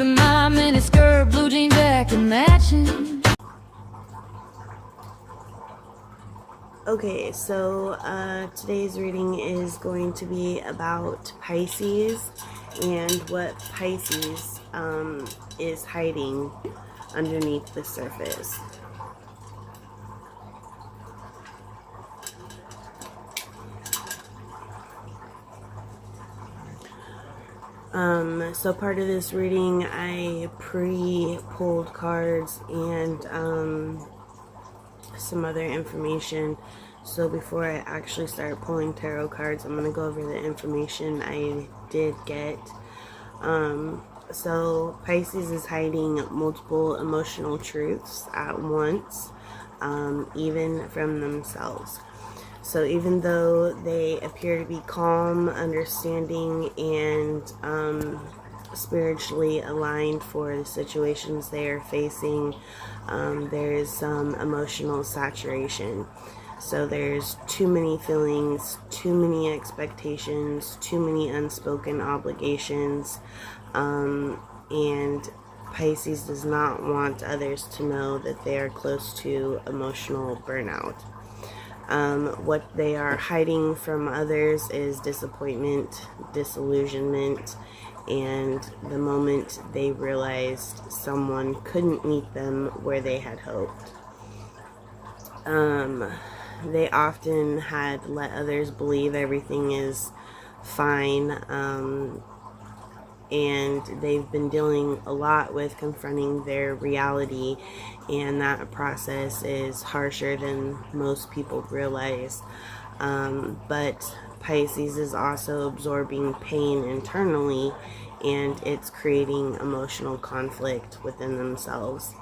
in my mini skirt, blue jean jacket matching. Okay, so today's reading is going to be about Pisces and what Pisces is hiding underneath the surface. So part of this reading, I pre-pulled cards and some other information. So before I actually start pulling tarot cards, I'm going to go over the information I did get. So Pisces is hiding multiple emotional truths at once, even from themselves. So even though they appear to be calm, understanding, and spiritually aligned for the situations they are facing, there's some emotional saturation. So there's too many feelings, too many expectations, too many unspoken obligations, and Pisces does not want others to know that they are close to emotional burnout. What they are hiding from others is disappointment, disillusionment, and the moment they realized someone couldn't meet them where they had hoped. They often had let others believe everything is fine, and they've been dealing a lot with confronting their reality, and that process is harsher than most people realize. But Pisces is also absorbing pain internally, and it's creating emotional conflict within themselves.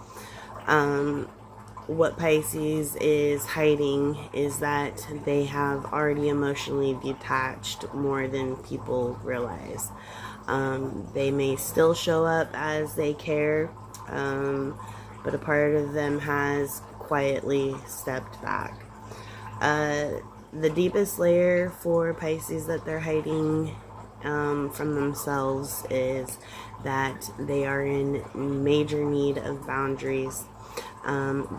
What Pisces is hiding is that they have already emotionally detached more than people realize. They may still show up as they care, but a part of them has quietly stepped back. The deepest layer for Pisces that they're hiding from themselves is that they are in major need of boundaries.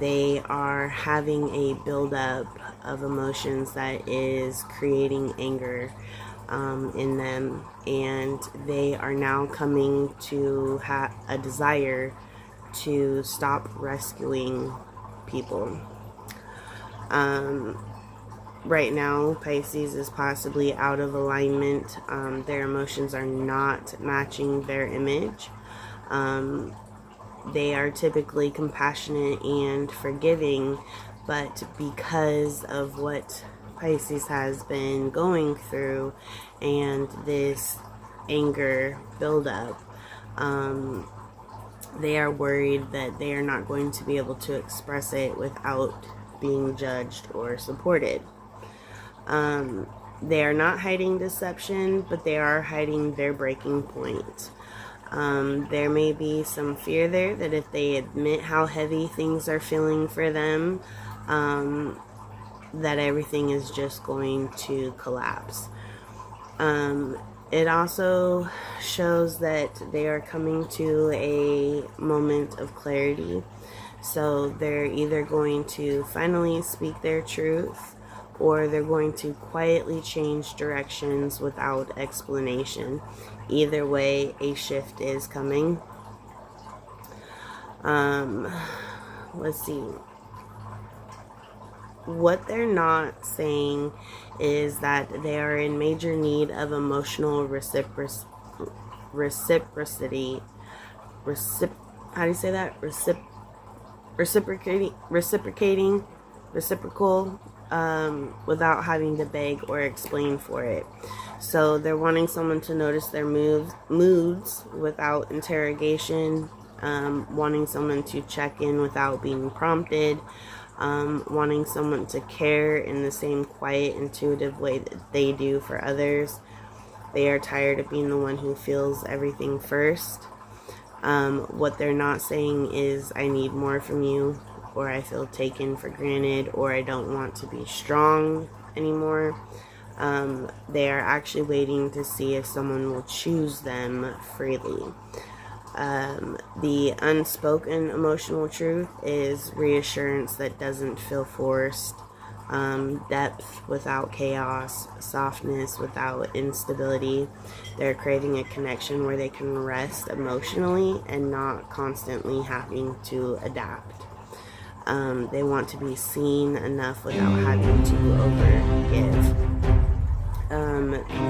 They are having a buildup of emotions that is creating anger in them, and they are now coming to have a desire to stop rescuing people. Right now, Pisces is possibly out of alignment. Their emotions are not matching their image. They are typically compassionate and forgiving, but because of what Pisces has been going through and this anger buildup, they are worried that they are not going to be able to express it without being judged or supported. They are not hiding deception, but they are hiding their breaking point. There may be some fear there that if they admit how heavy things are feeling for them, that everything is just going to collapse. It also shows that they are coming to a moment of clarity. So they're either going to finally speak their truth, or they're going to quietly change directions without explanation. Either way, a shift is coming. Let's see. What they're not saying is that they are in major need of emotional reciprocity. How do you say that? Reciprocal, without having to beg or explain for it. So they're wanting someone to notice their moods without interrogation, wanting someone to check in without being prompted, wanting someone to care in the same quiet, intuitive way that they do for others. They are tired of being the one who feels everything first. What they're not saying is, I need more from you, or I feel taken for granted, or I don't want to be strong anymore. They are actually waiting to see if someone will choose them freely. The unspoken emotional truth is reassurance that doesn't feel forced, depth without chaos, softness without instability. They're craving a connection where they can rest emotionally and not constantly having to adapt. They want to be seen enough without having to overgive.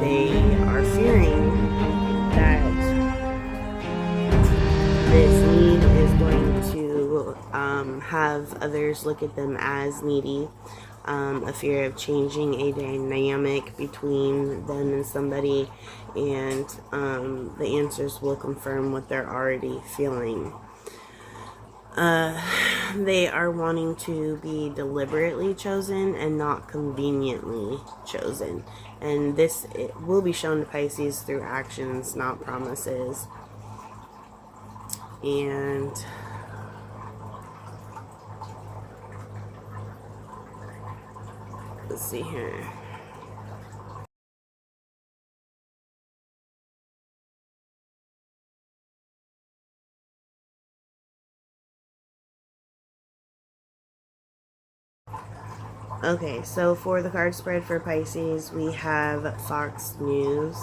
They are fearing that this need is going to have others look at them as needy, a fear of changing a dynamic between them and somebody, and the answers will confirm what they're already feeling. They are wanting to be deliberately chosen and not conveniently chosen. And this will be shown to Pisces through actions, not promises. And let's see here. Okay, so for the card spread for Pisces, we have Fox News.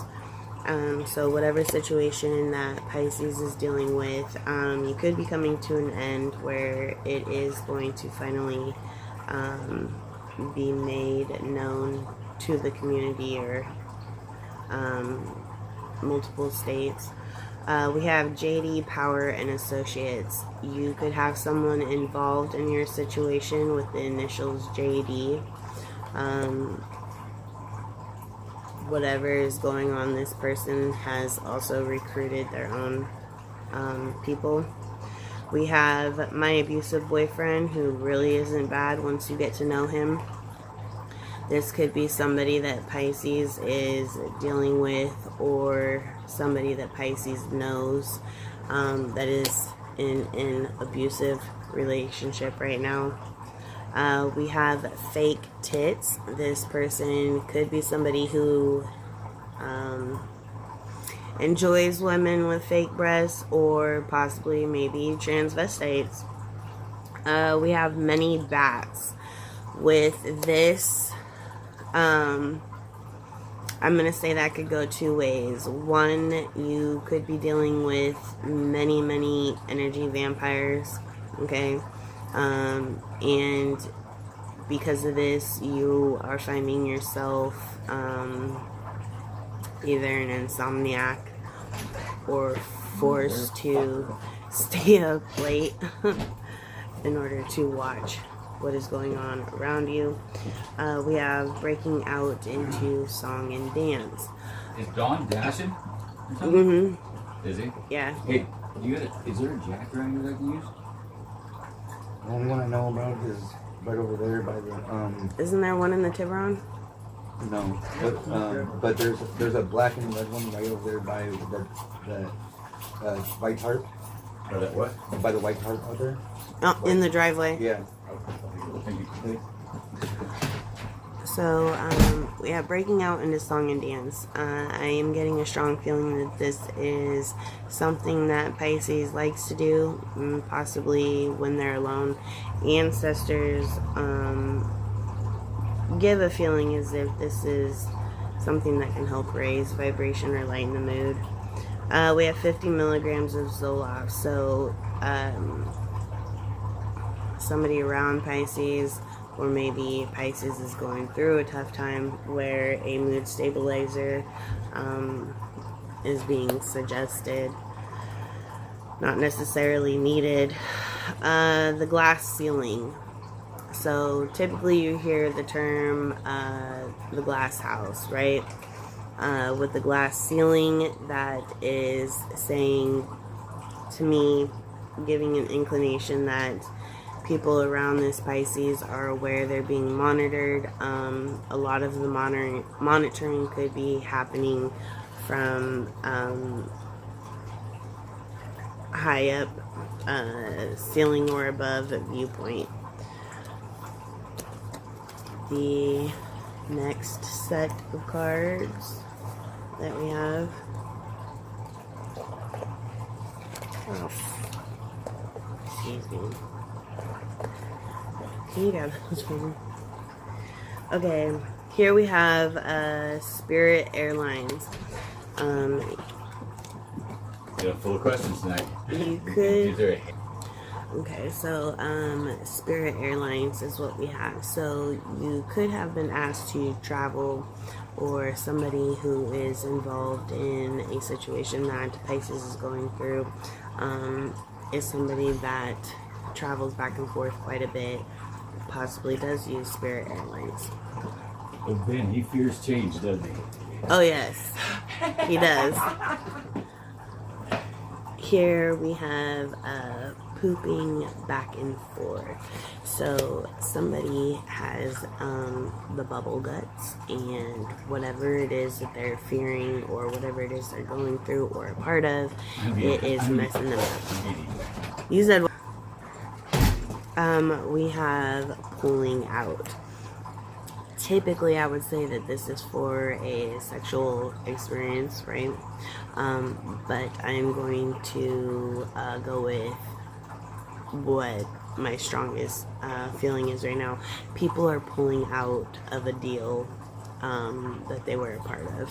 So whatever situation that Pisces is dealing with, you could be coming to an end where it is going to finally be made known to the community or multiple states. We have JD Power and Associates. You could have someone involved in your situation with the initials JD. Whatever is going on, this person has also recruited their own people. We have My Abusive Boyfriend, who really isn't bad once you get to know him. This could be somebody that Pisces is dealing with, or somebody that Pisces knows that is in an abusive relationship right now. We have Fake Tits. This person could be somebody who enjoys women with fake breasts, or possibly maybe transvestites. We have Many Bats. With this, I'm going to say that could go two ways. One, you could be dealing with many energy vampires, okay? And because of this, you are finding yourself either an insomniac or forced to stay up late in order to watch what is going on around you. We have Breaking Out into Song and Dance. Is Don dashing? Mm-hmm. Is he? Yeah. Hey, is there a jack around here that I can use? The only one I know about is right over there by the Isn't there one in the Tiburon? no, but there's a black and red one right over there by the White Heart. Or that what? By the White Heart out there. Oh, in the driveway. Yeah. Thank you. So, we have Breaking Out into Song and Dance. I am getting a strong feeling that this is something that Pisces likes to do, possibly when they're alone. Ancestors give a feeling as if this is something that can help raise vibration or lighten the mood. We have 50 milligrams of Zoloft. So, somebody around Pisces, or maybe Pisces is going through a tough time where a mood stabilizer is being suggested. Not necessarily needed. The glass ceiling. So typically you hear the term the glass house, right? With the glass ceiling, that is saying to me, giving an inclination that people around this Pisces are aware they're being monitored. A lot of the monitoring could be happening from high up, ceiling or above viewpoint. The next set of cards that we have Oh, excuse me. Can you grab those for me? Okay, here we have Spirit Airlines. You're full of questions tonight. You Is could. there Okay, so Spirit Airlines is what we have. So you could have been asked to travel, or somebody who is involved in a situation that Pisces is going through is somebody that travels back and forth quite a bit, possibly does use Spirit Airlines. Oh, Ben, he fears change, doesn't he? Oh yes, he does. Here we have pooping back and forth. So somebody has the bubble guts, and whatever it is that they're fearing or whatever it is they're going through or a part of, it is messing them up. You said we have pulling out. Typically, I would say that this is for a sexual experience, right? But I'm going to go with what my strongest feeling is right now. People are pulling out of a deal that they were a part of.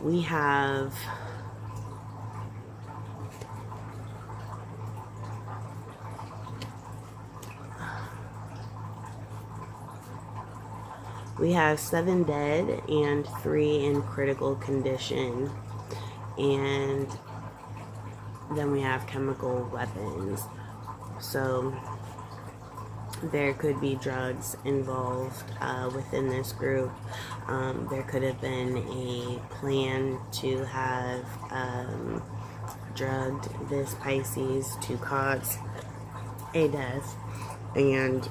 We have... We have 7 dead and 3 in critical condition. And then we have chemical weapons. So there could be drugs involved within this group. There could have been a plan to have drugged this Pisces to cause a death. And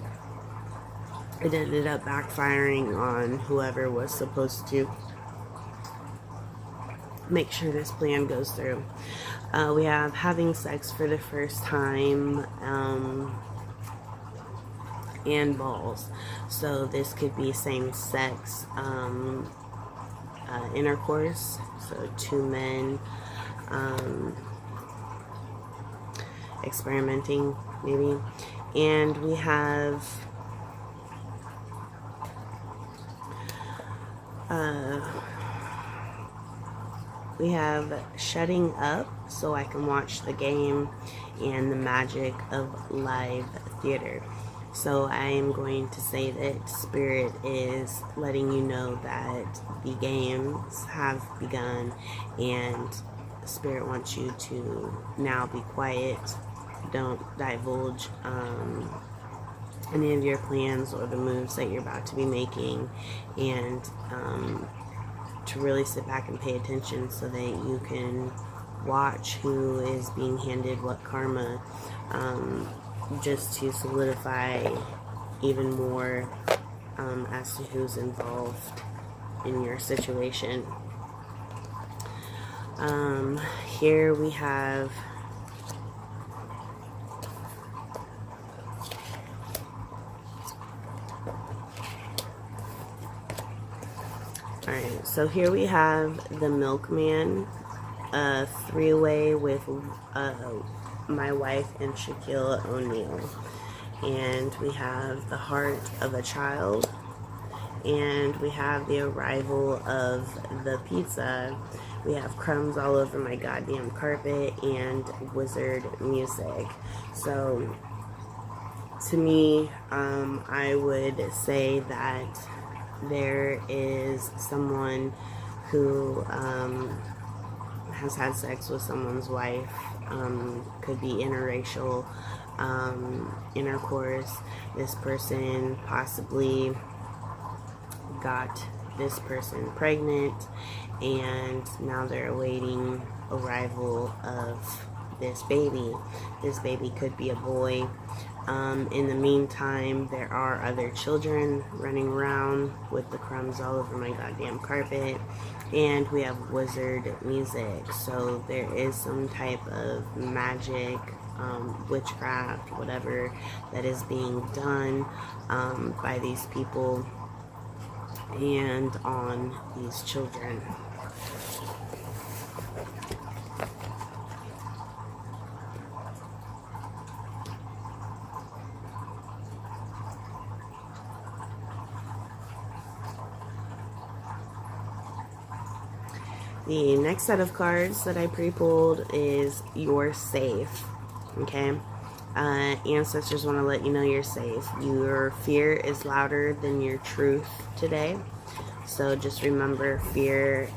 it ended up backfiring on whoever was supposed to make sure this plan goes through. We have having sex for the first time and balls. So this could be same-sex intercourse. So 2 men experimenting, maybe. And we have shutting up so I can watch the game, and the magic of live theater. So I am going to say that Spirit is letting you know that the games have begun, and Spirit wants you to now be quiet. Don't divulge any of your plans or the moves that you're about to be making, and to really sit back and pay attention so that you can watch who is being handed what karma, just to solidify even more as to who's involved in your situation. Here we have Alright, so here we have the milkman, a 3-way with my wife and Shaquille O'Neal. And we have the heart of a child. And we have the arrival of the pizza. We have crumbs all over my goddamn carpet and wizard music. So, to me, I would say that there is someone who has had sex with someone's wife, could be interracial intercourse. This person possibly got this person pregnant, and now they're awaiting arrival of this baby. This baby could be a boy. In the meantime, there are other children running around with the crumbs all over my goddamn carpet, and we have wizard music. So there is some type of magic, witchcraft, whatever, that is being done by these people and on these children. The next set of cards that I pre-pulled is you're safe. Okay? Ancestors want to let you know you're safe. Your fear is louder than your truth today. So just remember, fear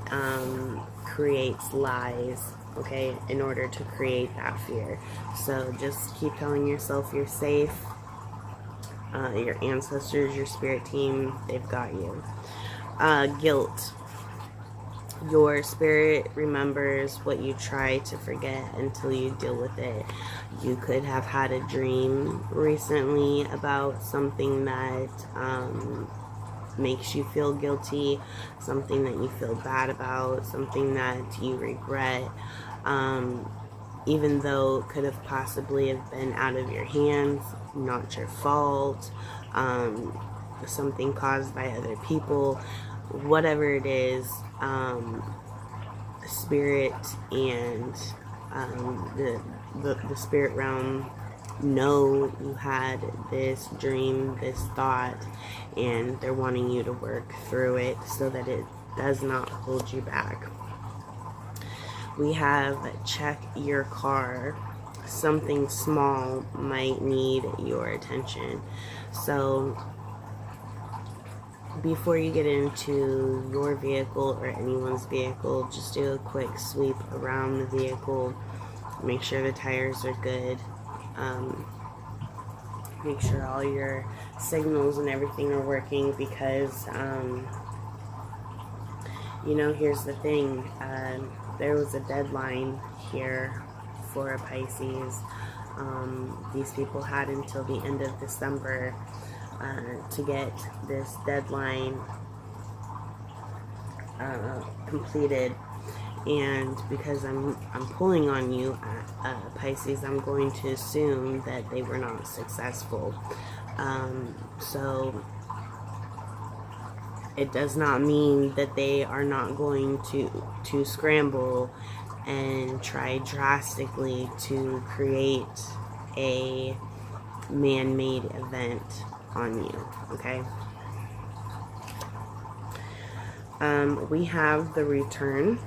creates lies, okay, in order to create that fear. So just keep telling yourself you're safe. Your ancestors, your spirit team, they've got you. Guilt. Your spirit remembers what you try to forget until you deal with it. You could have had a dream recently about something that makes you feel guilty, something that you feel bad about, something that you regret, even though it could have possibly have been out of your hands, not your fault, something caused by other people. Whatever it is, spirit and the spirit realm know you had this dream, this thought, and they're wanting you to work through it so that it does not hold you back. We have check your car. Something small might need your attention. So before you get into your vehicle or anyone's vehicle, just do a quick sweep around the vehicle. Make sure the tires are good. Make sure all your signals and everything are working, because you know, here's the thing, there was a deadline here for a Pisces. These people had until the end of December to get this deadline completed, and because I'm pulling on you, Pisces, I'm going to assume that they were not successful. So it does not mean that they are not going to scramble and try drastically to create a man-made event on you, okay? We have the return.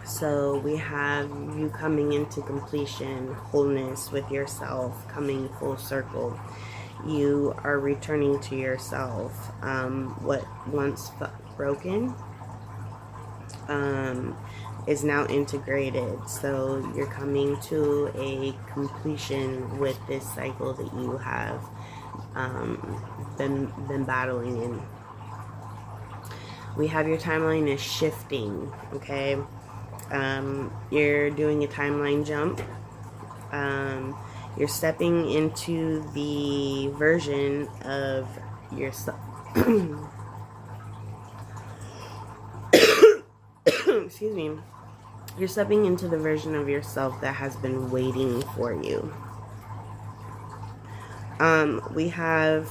So we have you coming into completion, wholeness with yourself, coming full circle. You are returning to yourself. What once broken is now integrated. So you're coming to a completion with this cycle that you have been battling in. We have your timeline is shifting, okay? You're doing a timeline jump. You're stepping into the version of yourself. Excuse me. You're stepping into the version of yourself that has been waiting for you. We have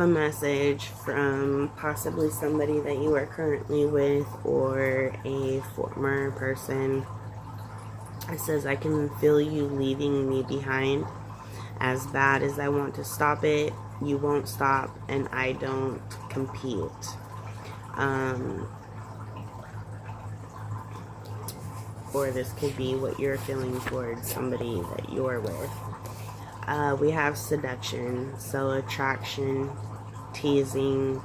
a message from possibly somebody that you are currently with or a former person. It says, I can feel you leaving me behind. As bad as I want to stop it, you won't stop, and I don't compete. Or this could be what you're feeling towards somebody that you're with. We have seduction, so attraction, teasing,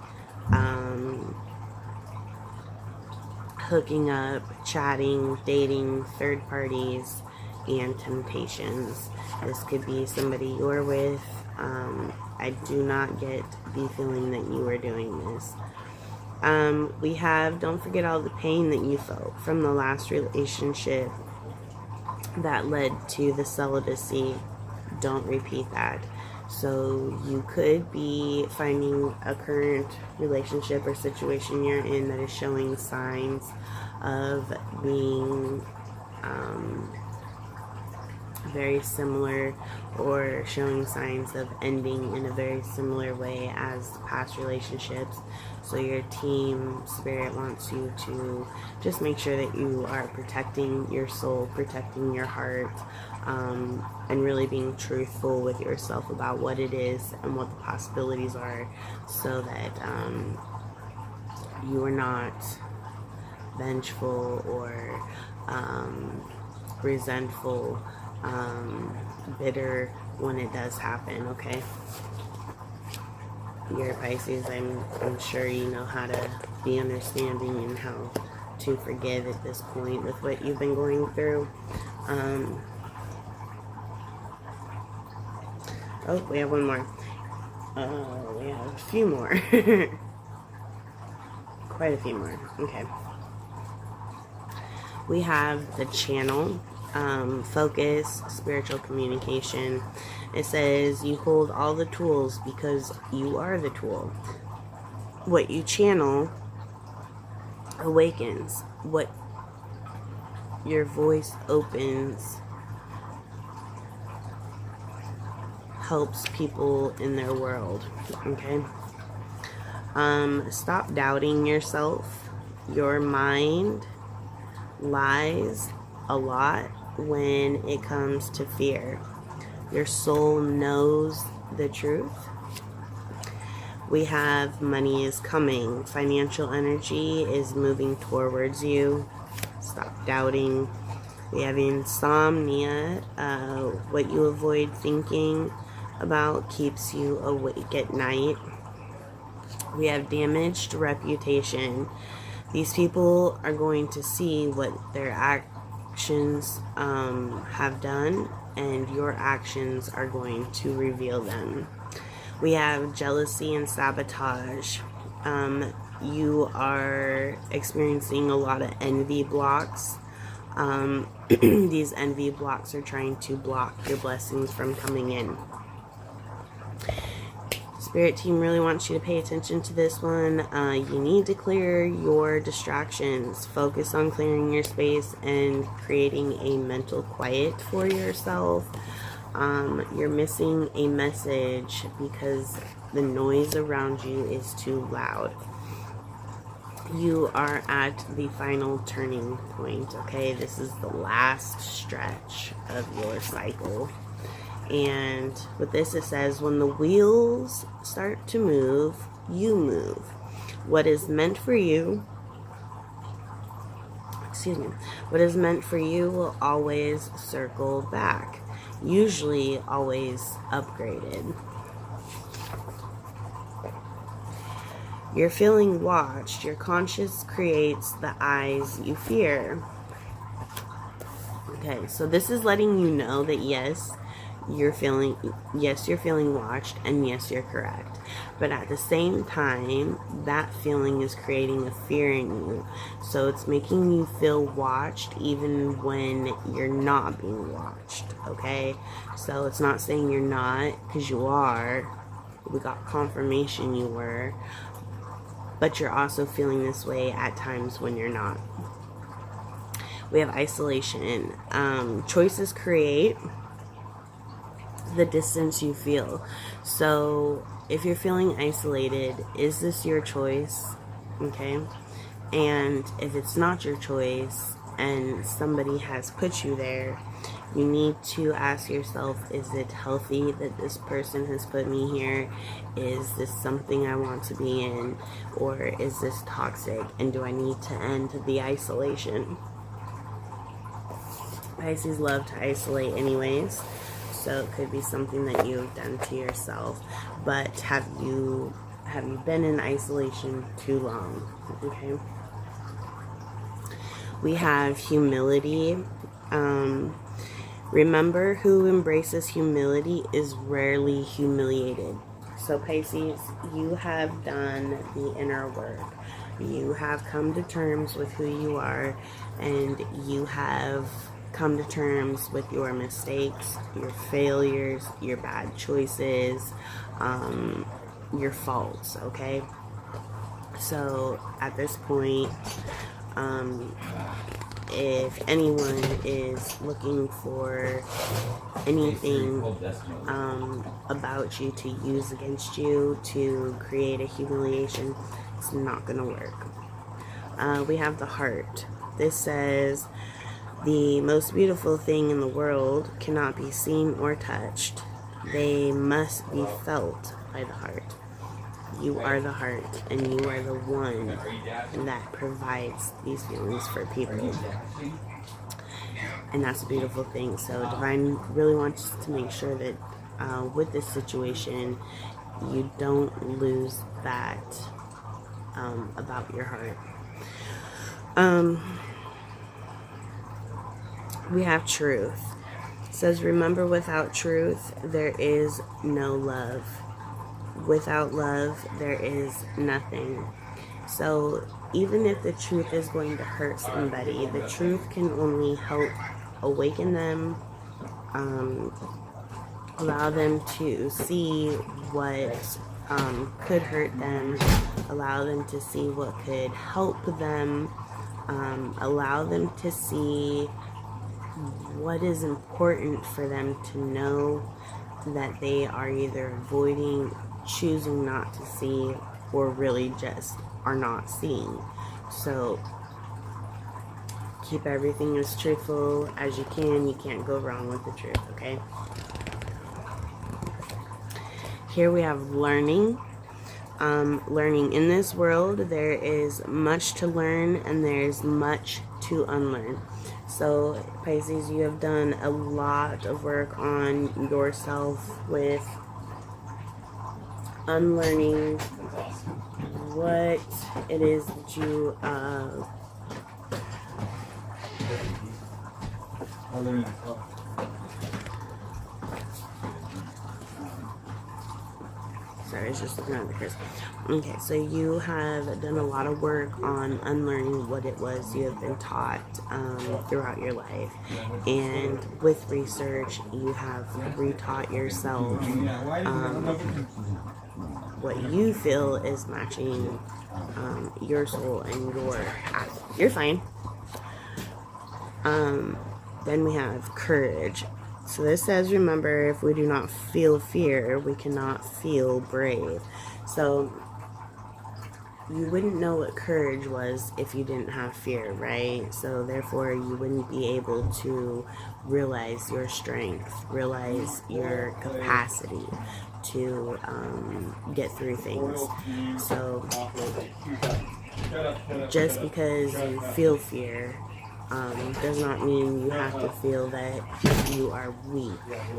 hooking up, chatting, dating, third parties, and temptations. This could be somebody you're with. I do not get the feeling that you are doing this. We have, don't forget all the pain that you felt from the last relationship that led to the celibacy. Don't repeat that. So you could be finding a current relationship or situation you're in that is showing signs of being very similar or showing signs of ending in a very similar way as past relationships. So your team spirit wants you to just make sure that you are protecting your soul, protecting your heart, and really being truthful with yourself about what it is and what the possibilities are, so that you are not vengeful or resentful, bitter when it does happen, okay? You're Pisces, I'm sure you know how to be understanding and how to forgive at this point with what you've been going through. Oh, we have one more. We have a few more. Quite a few more. Okay. We have the channel, focus, spiritual communication. It says you hold all the tools because you are the tool. What you channel awakens. What your voice opens helps people in their world. Okay? Stop doubting yourself. Your mind lies a lot when it comes to fear. Your soul knows the truth. We have money is coming. Financial energy is moving towards you. Stop doubting. We have insomnia. What you avoid thinking about keeps you awake at night. We have damaged reputation. These people are going to see what their actions have done, and your actions are going to reveal them. We have jealousy and sabotage. You are experiencing a lot of envy blocks. These envy blocks are trying to block your blessings from coming in. Spirit team really wants you to pay attention to this one. You need to clear your distractions. Focus on clearing your space and creating a mental quiet for yourself. You're missing a message because the noise around you is too loud. You are at the final turning point, okay? This is the last stretch of your cycle. And with this it says, when the wheels start to move, you move. What is meant for you, what is meant for you will always circle back. Usually always upgraded. You're feeling watched. Your conscience creates the eyes you fear. Okay, so this is letting you know that yes, you're feeling watched, and yes, you're correct. But at the same time, that feeling is creating a fear in you. So it's making you feel watched even when you're not being watched, okay? So it's not saying you're not, because you are. We got confirmation you were. But you're also feeling this way at times when you're not. We have isolation. Choices create the distance you feel. So if you're feeling isolated, is this your choice? Okay. And if it's not your choice and somebody has put you there, you need to ask yourself, is it healthy that this person has put me here? Is this something I want to be in? Or is this toxic? And do I need to end the isolation? Pisces love to isolate anyways. So it could be something that you've done to yourself. But have you been in isolation too long? Okay. We have humility. Remember, who embraces humility is rarely humiliated. So Pisces, you have done the inner work. You have come to terms with who you are, and you have come to terms with your mistakes, your failures, your bad choices, your faults, okay? So at this point, if anyone is looking for anything about you to use against you to create a humiliation, it's not going to work. We have the heart. This says, the most beautiful thing in the world cannot be seen or touched. They must be felt by the heart. You are the heart, and you are the one that provides these feelings for people. And that's a beautiful thing. So Divine really wants to make sure that with this situation, you don't lose that about your heart. We have truth. It says, remember, without truth, there is no love. Without love, there is nothing. So even if the truth is going to hurt somebody, the truth can only help awaken them, allow them to see what could hurt them, allow them to see what could help them, allow them to see what is important for them to know that they are either avoiding, choosing not to see, or really just are not seeing. So keep everything as truthful as you can. You can't go wrong with the truth, okay? Here we have learning. Learning. In this world, there is much to learn and there's much to unlearn. So Pisces, you have done a lot of work on yourself with unlearning what it is that you sorry, it's just looking at the curse. Okay, so you have done a lot of work on unlearning what it was you have been taught throughout your life, and with research you have retaught yourself what you feel is matching your soul and you're fine. Then we have courage. So this says, remember, if we do not feel fear, we cannot feel brave. So you wouldn't know what courage was if you didn't have fear, right? So therefore you wouldn't be able to realize your strength, realize your capacity to get through things. So just because you feel fear does not mean you have to feel that you are weak,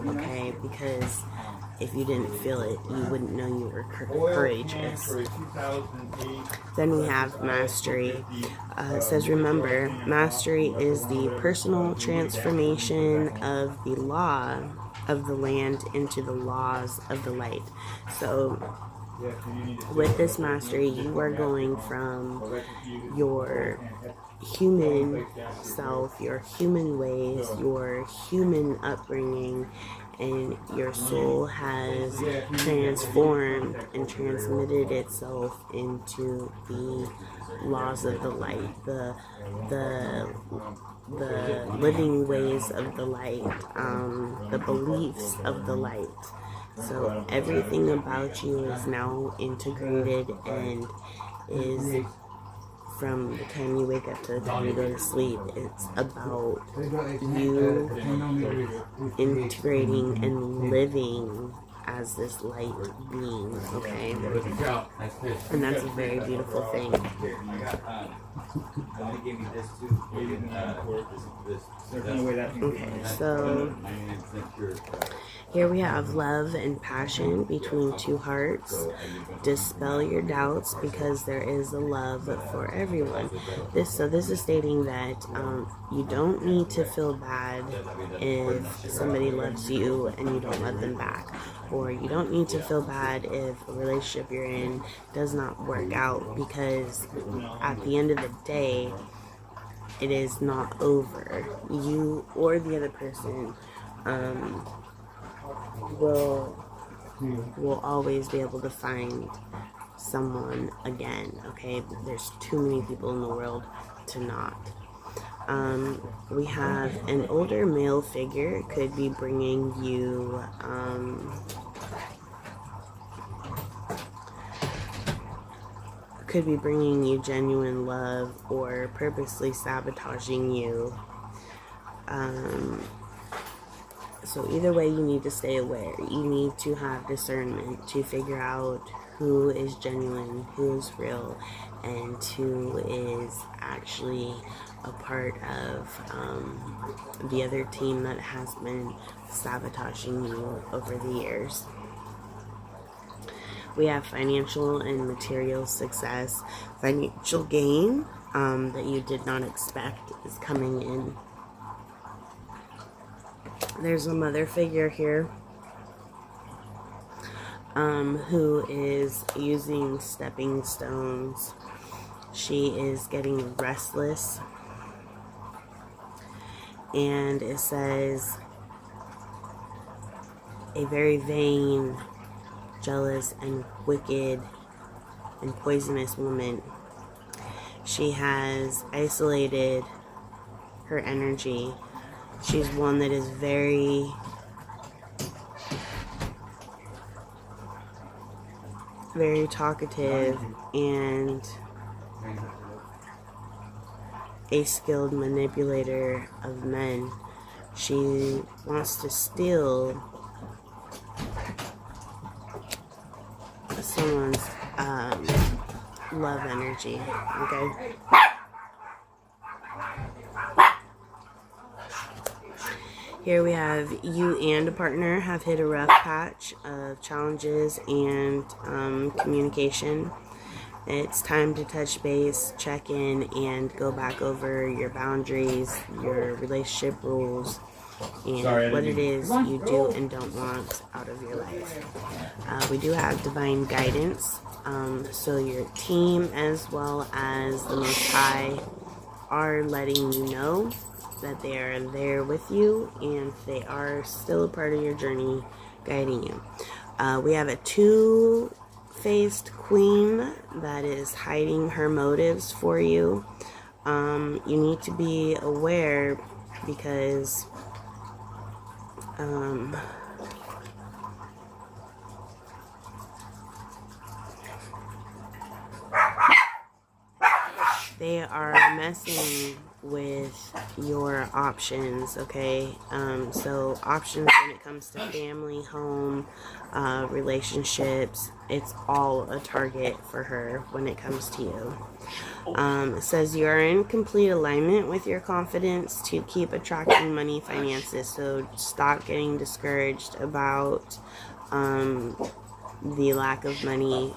okay? Because if you didn't feel it, you wouldn't know you were courageous. Then we have mastery. It says, remember, mastery is the personal transformation of the law of the land into the laws of the light. So with this mastery, you are going from your human self, your human ways, your human upbringing, and your soul has transformed and transmitted itself into the laws of the light, the living ways of the light, the beliefs of the light. So everything about you is now integrated and is, from the time you wake up to the time you go to sleep, it's about you integrating and living as this light being, okay? And that's a very beautiful thing. Okay, so here we have love and passion between two hearts. Dispel your doubts because there is a love for everyone. This is stating that you don't need to feel bad if somebody loves you and you don't love them back. Or you don't need to feel bad if a relationship you're in does not work out, because at the end of the day, it is not over. You or the other person will always be able to find someone again, okay? There's too many people in the world to not. We have an older male figure, could be bringing you genuine love, or purposely sabotaging you. So either way, you need to stay aware. You need to have discernment to figure out who is genuine, who is real, and who is actually a part of the other team that has been sabotaging you over the years. We have financial and material success. Financial gain that you did not expect is coming in. There's a mother figure here who is using stepping stones. She is getting restless. And it says, a very vain, jealous, and wicked and poisonous woman. She has isolated her energy. She's one that is very talkative and a skilled manipulator of men. She wants to steal someone's love energy, okay? Here we have you and a partner have hit a rough patch of challenges and communication. It's time to touch base, check in, and go back over your boundaries, your relationship rules, and what it is you do and don't want out of your life. We do have divine guidance, so your team as well as the Most High are letting you know that they are there with you, and they are still a part of your journey, guiding you. We have a two-faced queen that is hiding her motives for you. You need to be aware because they are messing with your options, okay? So options when it comes to family, home, relationships, it's all a target for her when it comes to you. It says you are in complete alignment with your confidence to keep attracting money, finances, so stop getting discouraged about the lack of money,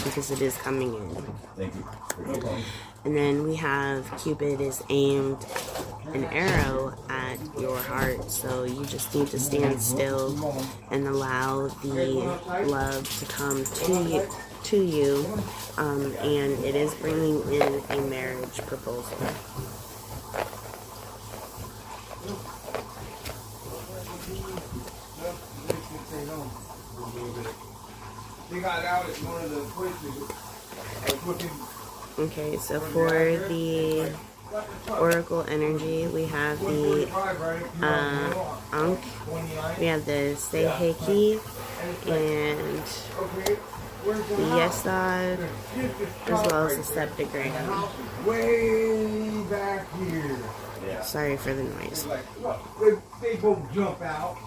because it is coming in. Thank you. And then we have Cupid is aimed an arrow at your heart, so you just need to stand still and allow the love to come to you, and it is bringing in a marriage proposal. They got out at one of the places. Okay, so for the Oracle energy, we have the Ankh, we have the Seiheki, and the Yesod, as well as the Septagram. Way back here. Sorry for the noise. They both jump out.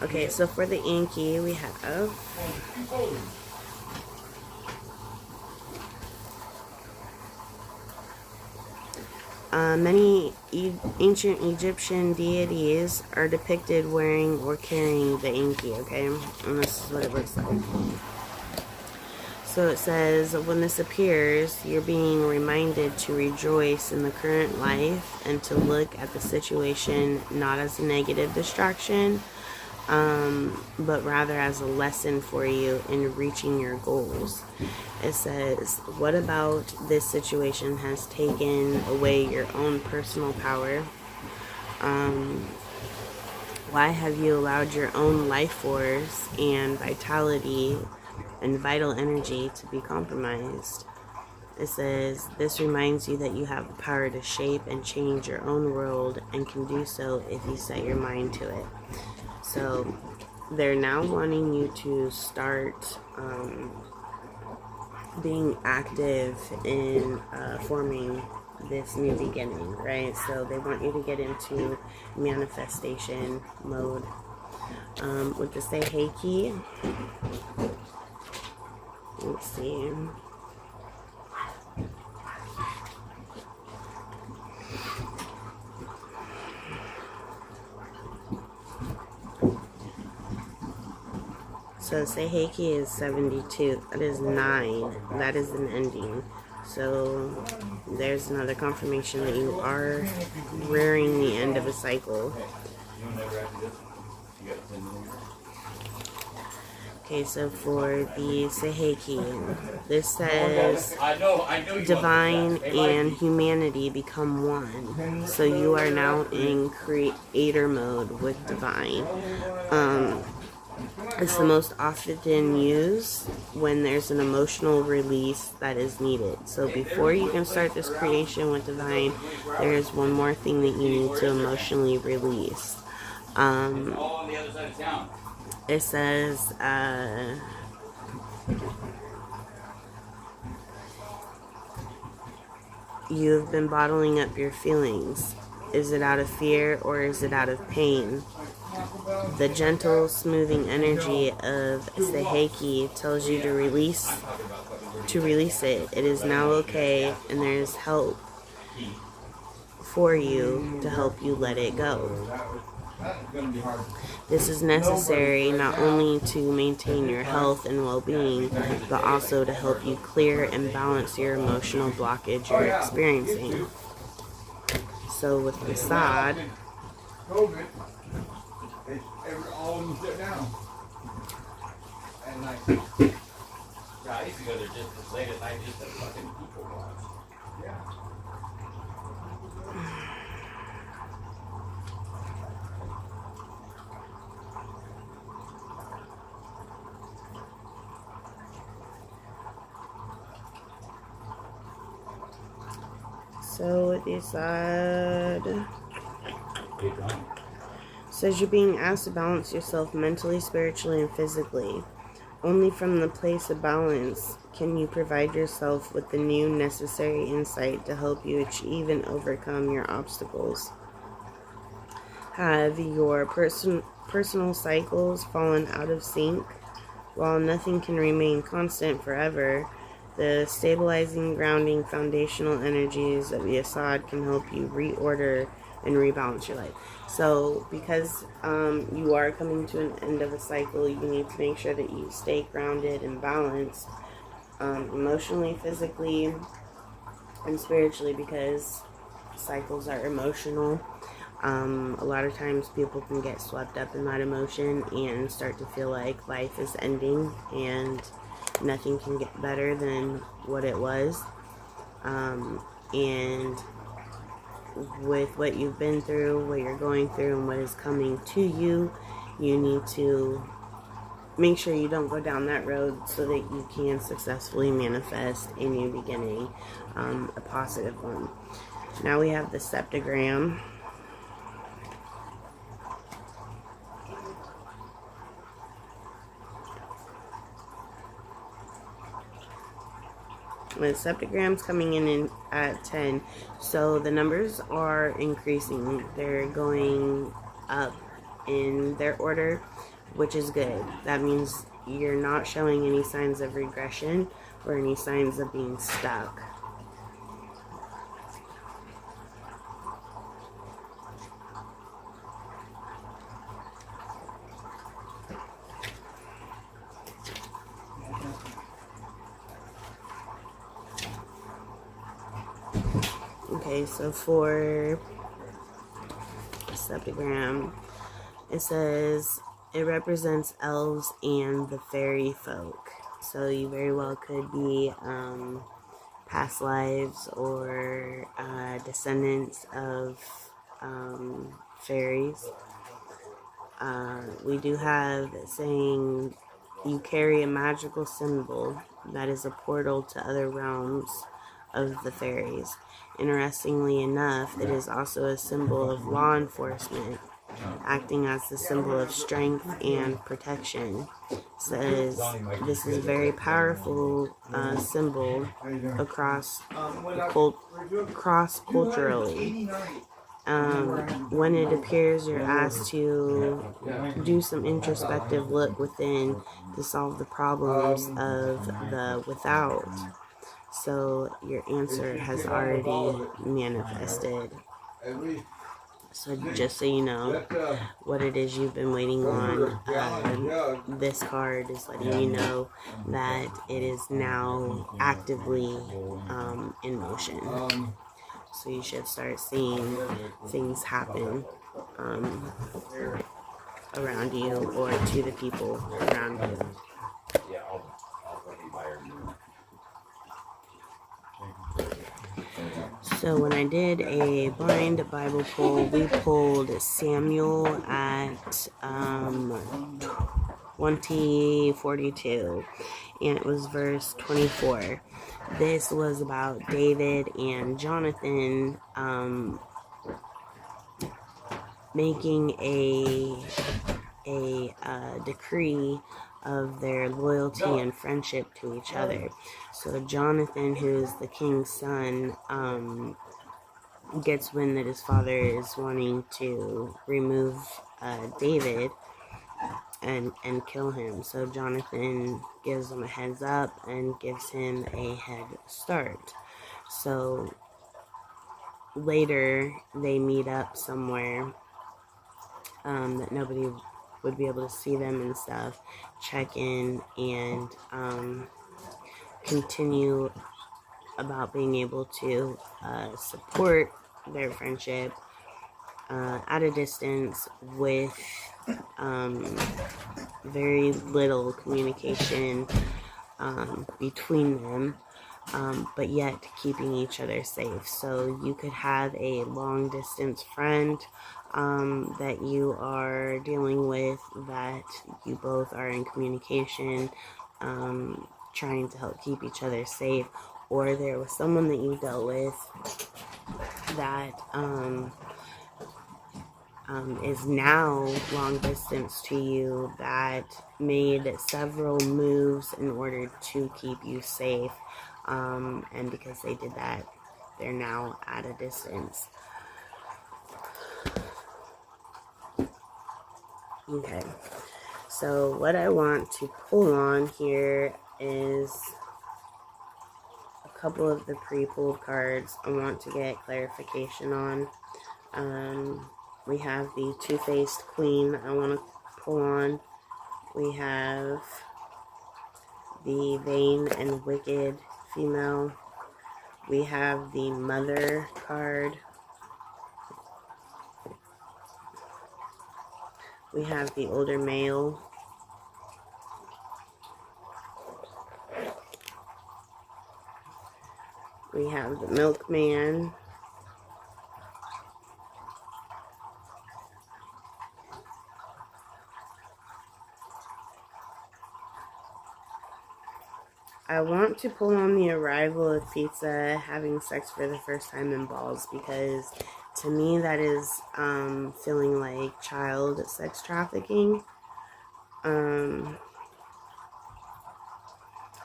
Okay, so for the Inky, we have many ancient Egyptian deities are depicted wearing or carrying the Inky, okay? And this is what it looks like. So it says, when this appears, you're being reminded to rejoice in the current life and to look at the situation not as a negative distraction, but rather as a lesson for you in reaching your goals. It says, what about this situation has taken away your own personal power? Why have you allowed your own life force and vitality and vital energy to be compromised? It says, this reminds you that you have the power to shape and change your own world and can do so if you set your mind to it. So they're now wanting you to start being active in forming this new beginning, right? So they want you to get into manifestation mode. With the say hey key, let's see. So say hey key is 72. That is 9. That is an ending. So there's another confirmation that you are rearing the end of a cycle. Okay, so for the Seiheki, this says divine and humanity become one. So you are now in creator mode with divine. It's the most often used when there's an emotional release that is needed. So before you can start this creation with divine, there is one more thing that you need to emotionally release. It says, you've been bottling up your feelings. Is it out of fear or is it out of pain? The gentle, smoothing energy of Seiheki tells you to release it. It is now okay, and there is help for you to help you let it go. This is necessary not only to maintain your health and well-being, but also to help you clear and balance your emotional blockage you're experiencing. So with Prasad, COVID, all of them sit down. And like, Yeah, I used to go there just as late at night just to fucking people watch. yeah. so with Prasad, Get going. says you're being asked to balance yourself mentally, spiritually, and physically. Only from the place of balance can you provide yourself with the new necessary insight to help you achieve and overcome your obstacles. Have your personal cycles fallen out of sync? While nothing can remain constant forever, the stabilizing, grounding, foundational energies of the Assad can help you reorder and rebalance your life. So because you are coming to an end of a cycle, you need to make sure that you stay grounded and balanced emotionally, physically, and spiritually, because cycles are emotional. A lot of times people can get swept up in that emotion and start to feel like life is ending and nothing can get better than what it was. And with what you've been through, what you're going through, and what is coming to you, you need to make sure you don't go down that road so that you can successfully manifest a new beginning, a positive one. Now we have the septagram. The septagram's coming in at 10, so the numbers are increasing. They're going up in their order, which is good. That means you're not showing any signs of regression or any signs of being stuck. Okay, so for septagram, it says it represents elves and the fairy folk. So you very well could be past lives or descendants of fairies. We do have saying you carry a magical symbol that is a portal to other realms. of the fairies. Interestingly enough, it is also a symbol of law enforcement, acting as the symbol of strength and protection. Says this is a very powerful symbol cross-culturally. When it appears, you're asked to do some introspective look within to solve the problems of the without. So your answer has already manifested. So just so you know what it is you've been waiting on, this card is letting you know that it is now actively in motion. So you should start seeing things happen around you or to the people around you. Yeah, I'll fucking buy her new. So when I did a blind Bible pull, we pulled Samuel at 20:42, and it was verse 24. This was about David and Jonathan making a decree of their loyalty and friendship to each other. So Jonathan, who is the king's son, gets wind that his father is wanting to remove David and kill him. So Jonathan gives him a heads up and gives him a head start. So later they meet up somewhere that nobody would be able to see them and stuff, check in and continue about being able to support their friendship at a distance with very little communication between them, but yet keeping each other safe. So you could have a long distance friend that you are dealing with, that you both are in communication, trying to help keep each other safe, or there was someone that you dealt with that is now long distance to you, that made several moves in order to keep you safe, and because they did that, they're now at a distance. Okay, so what I want to pull on here is a couple of the pre-pulled cards I want to get clarification on. We have the Two-Faced Queen I want to pull on. We have the Vain and Wicked Female. We have the Mother card. We have the Older Male. We have the Milkman. I want to pull on the Arrival of Pizza having sex for the first time in balls, because to me that is feeling like child sex trafficking. I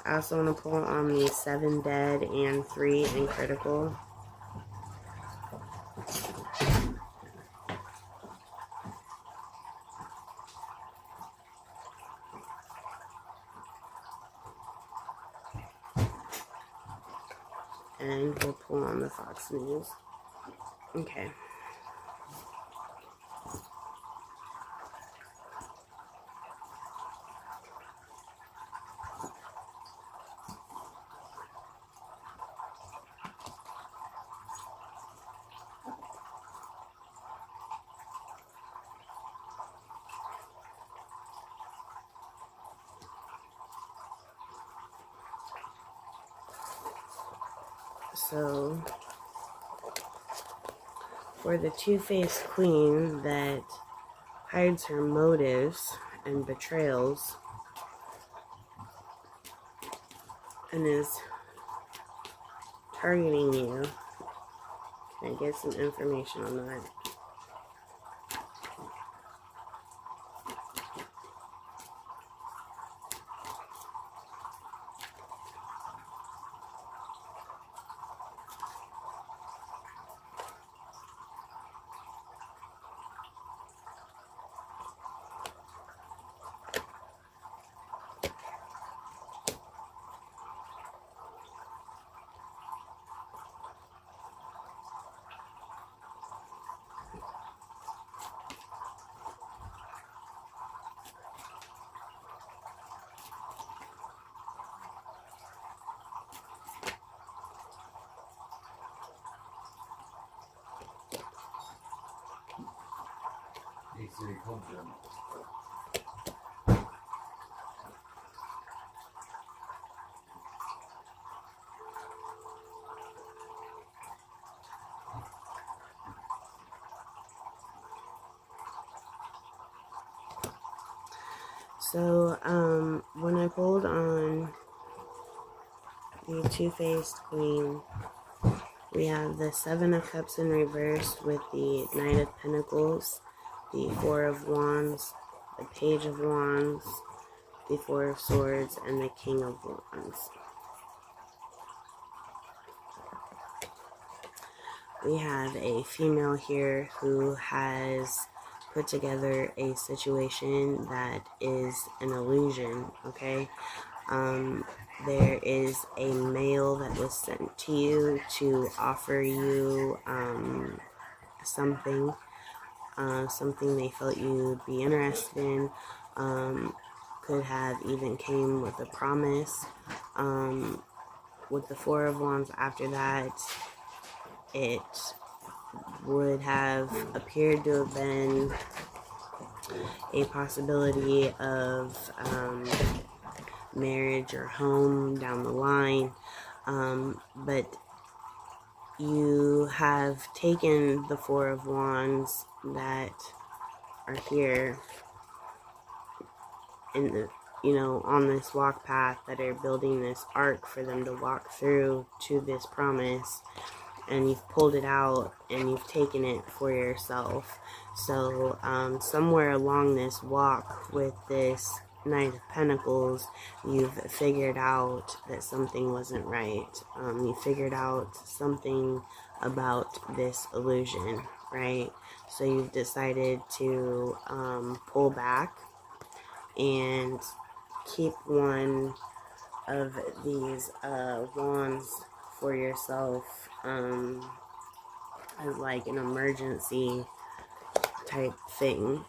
also want to pull on the 7 Dead and 3 in Critical. And we'll pull on the Fox News. Okay. So, for the Two-Faced Queen that hides her motives and betrayals and is targeting you. Can I get some information on that? City culture. So, when I pulled on the Two-Faced Queen, we have the Seven of Cups in reverse with the Knight of Pentacles, the Four of Wands, the Page of Wands, the Four of Swords, and the King of Wands. We have a female here who has put together a situation that is an illusion, okay? There is a mail that was sent to you to offer you something they felt you'd be interested in. Could have even came with a promise. With the Four of Wands after that, it would have appeared to have been a possibility of marriage or home down the line, but you have taken the Four of Wands that are here in the, on this walk path, that are building this arc for them to walk through to this promise, and you've pulled it out and you've taken it for yourself. So somewhere along this walk with this Knight of Pentacles, you've figured out that something wasn't right. You figured out something about this illusion, right? So you've decided to pull back and keep one of these wands for yourself as like an emergency type thing.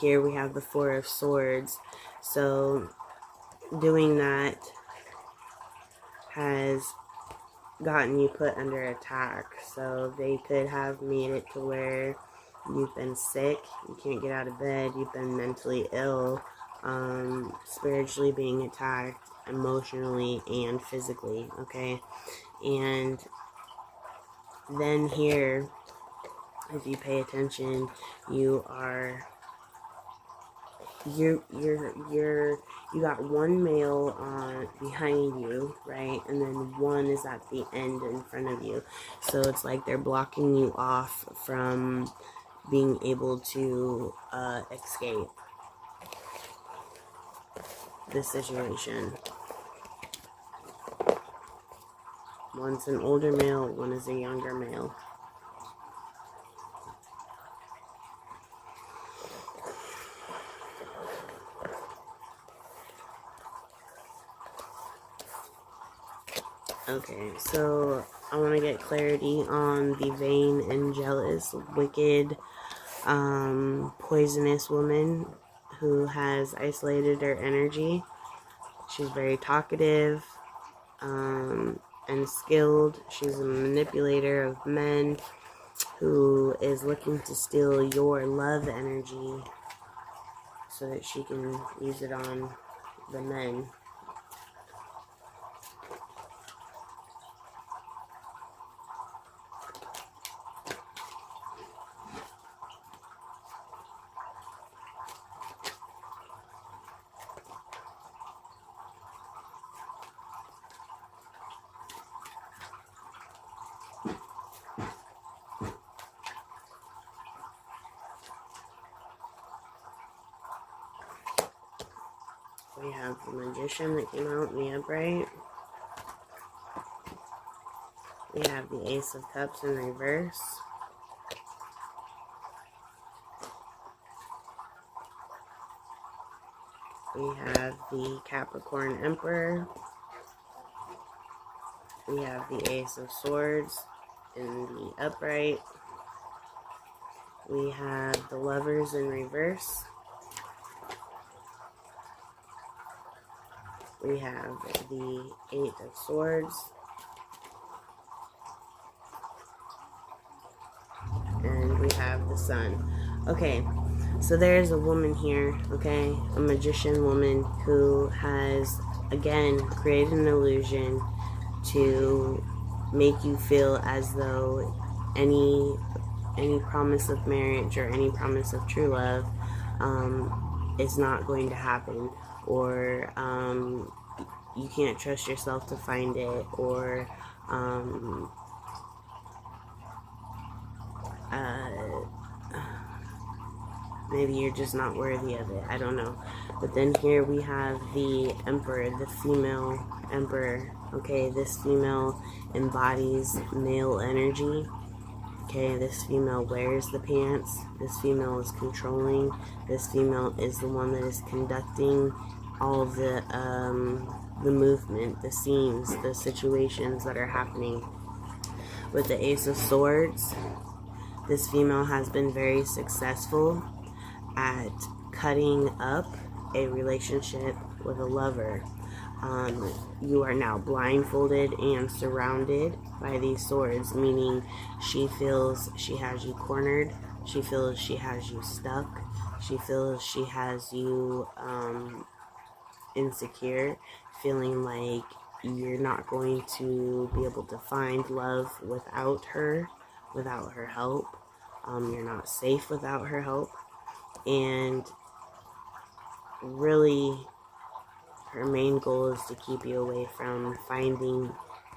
Here we have the Four of Swords. So doing that has gotten you put under attack. So they could have made it to where you've been sick, you can't get out of bed, you've been mentally ill, spiritually being attacked, emotionally and physically, okay? And then here, if you pay attention, you got one male on behind you, right? And then one is at the end in front of you. So it's like they're blocking you off from being able to escape this situation. One's an older male, one is a younger male. Okay, so I want to get clarity on the vain and jealous, wicked, poisonous woman who has isolated her energy. She's very talkative and skilled. She's a manipulator of men who is looking to steal your love energy so that she can use it on the men. have the Magician that came out in the upright. We have the Ace of Cups in reverse. We have the Capricorn Emperor. We have the Ace of Swords in the upright. We have the Lovers in reverse. We have the Eight of Swords. And we have the Sun. Okay, so there's a woman here, okay? A magician woman who has, again, created an illusion to make you feel as though any promise of marriage or any promise of true love is not going to happen, or you can't trust yourself to find it, or maybe you're just not worthy of it. I don't know. But then here we have the Emperor, the female Emperor. Okay, this female embodies male energy. Okay, this female wears the pants. This female is controlling. This female is the one that is conducting all of the movement, the scenes, the situations that are happening. With the Ace of Swords, this female has been very successful at cutting up a relationship with a lover. You are now blindfolded and surrounded by these swords, meaning she feels she has you cornered, she feels she has you stuck, she feels she has you insecure, feeling like you're not going to be able to find love without her help. You're not safe without her help. And really, her main goal is to keep you away from finding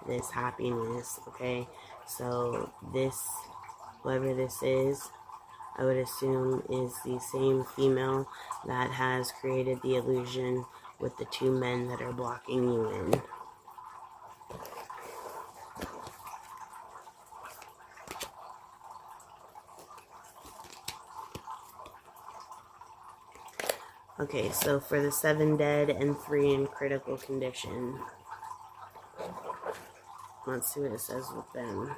this happiness, okay? So this, whoever this is, I would assume is the same female that has created the illusion with the two men that are blocking you in. Okay, so for the 7 dead and 3 in critical condition. Let's see what it says with them.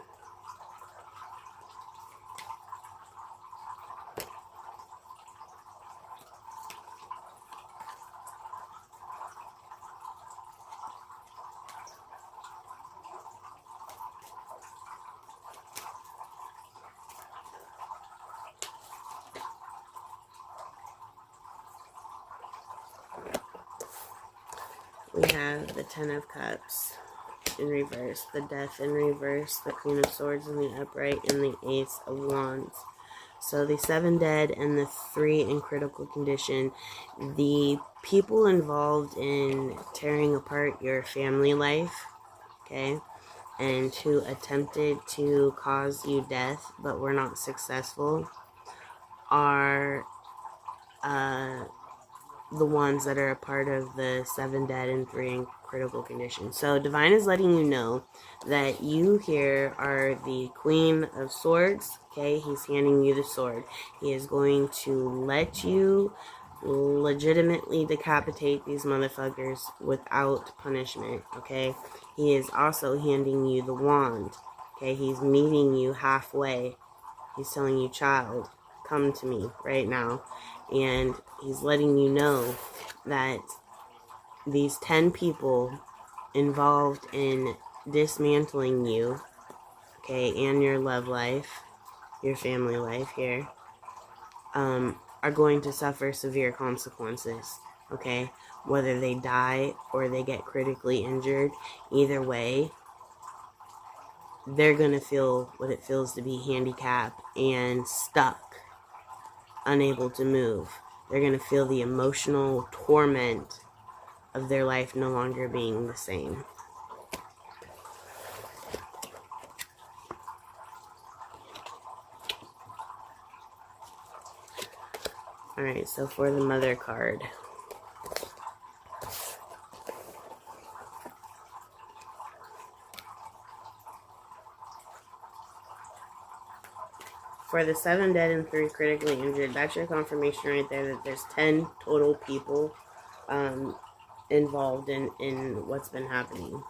We have the 10 of Cups in reverse, the Death in reverse, the Queen of Swords in the upright, and the Ace of Wands. So the 7 dead and the 3 in critical condition. The people involved in tearing apart your family life, okay, and who attempted to cause you death but were not successful, are the ones that are a part of the 7 dead and 3 in critical condition. So Divine is letting you know that you here are the Queen of Swords. Okay, he's handing you the sword. He is going to let you legitimately decapitate these motherfuckers without punishment. Okay, he is also handing you the wand. Okay, he's meeting you halfway. He's telling you, child, come to me right now. And he's letting you know that these 10 people involved in dismantling you, okay, and your love life, your family life here, are going to suffer severe consequences, okay? Whether they die or they get critically injured, either way, they're going to feel what it feels to be handicapped and stuck, unable to move. They're going to feel the emotional torment of their life no longer being the same. Alright, so for the Mother card. For the 7 dead and 3 critically injured, that's your confirmation right there that there's 10 total people involved in what's been happening.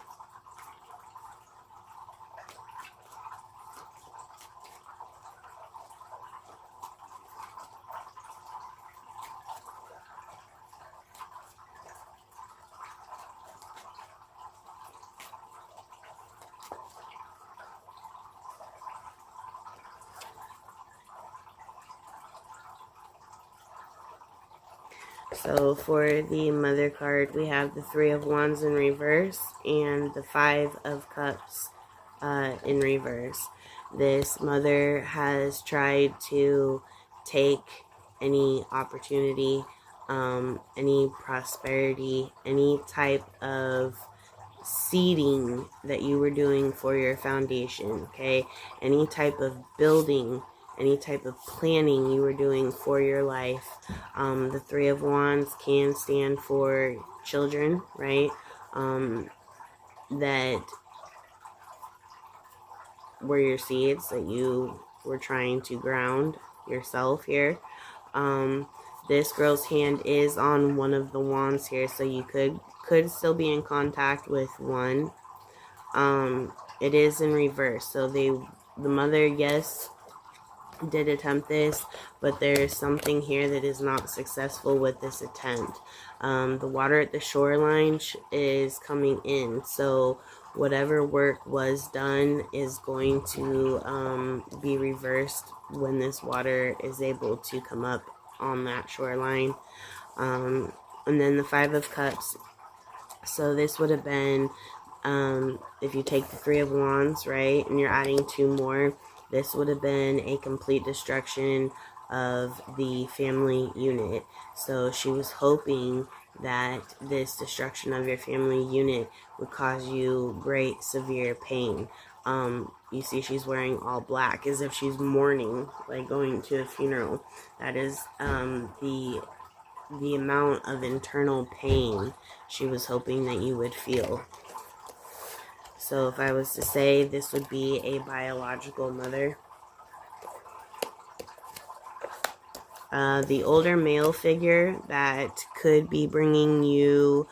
So for the Mother card, we have the 3 of Wands in reverse and the 5 of Cups in reverse. This Mother has tried to take any opportunity, any prosperity, any type of seeding that you were doing for your foundation, okay? Any type of building, any type of planning you were doing for your life. The 3 of Wands can stand for children, right? That were your seeds that you were trying to ground yourself here. This girl's hand is on one of the wands here, so you could still be in contact with one. It is in reverse, so the Mother, yes, did attempt this, but there's something here that is not successful with this attempt. The water at the shoreline is coming in, so whatever work was done is going to be reversed when this water is able to come up on that shoreline. And then the 5 of Cups, so this would have been, if you take the 3 of Wands, right, and you're adding 2 more, this would have been a complete destruction of the family unit. So she was hoping that this destruction of your family unit would cause you great severe pain. You see she's wearing all black as if she's mourning, like going to a funeral. That is the amount of internal pain she was hoping that you would feel. So if I was to say, this would be a biological mother. The older male figure that could be bringing you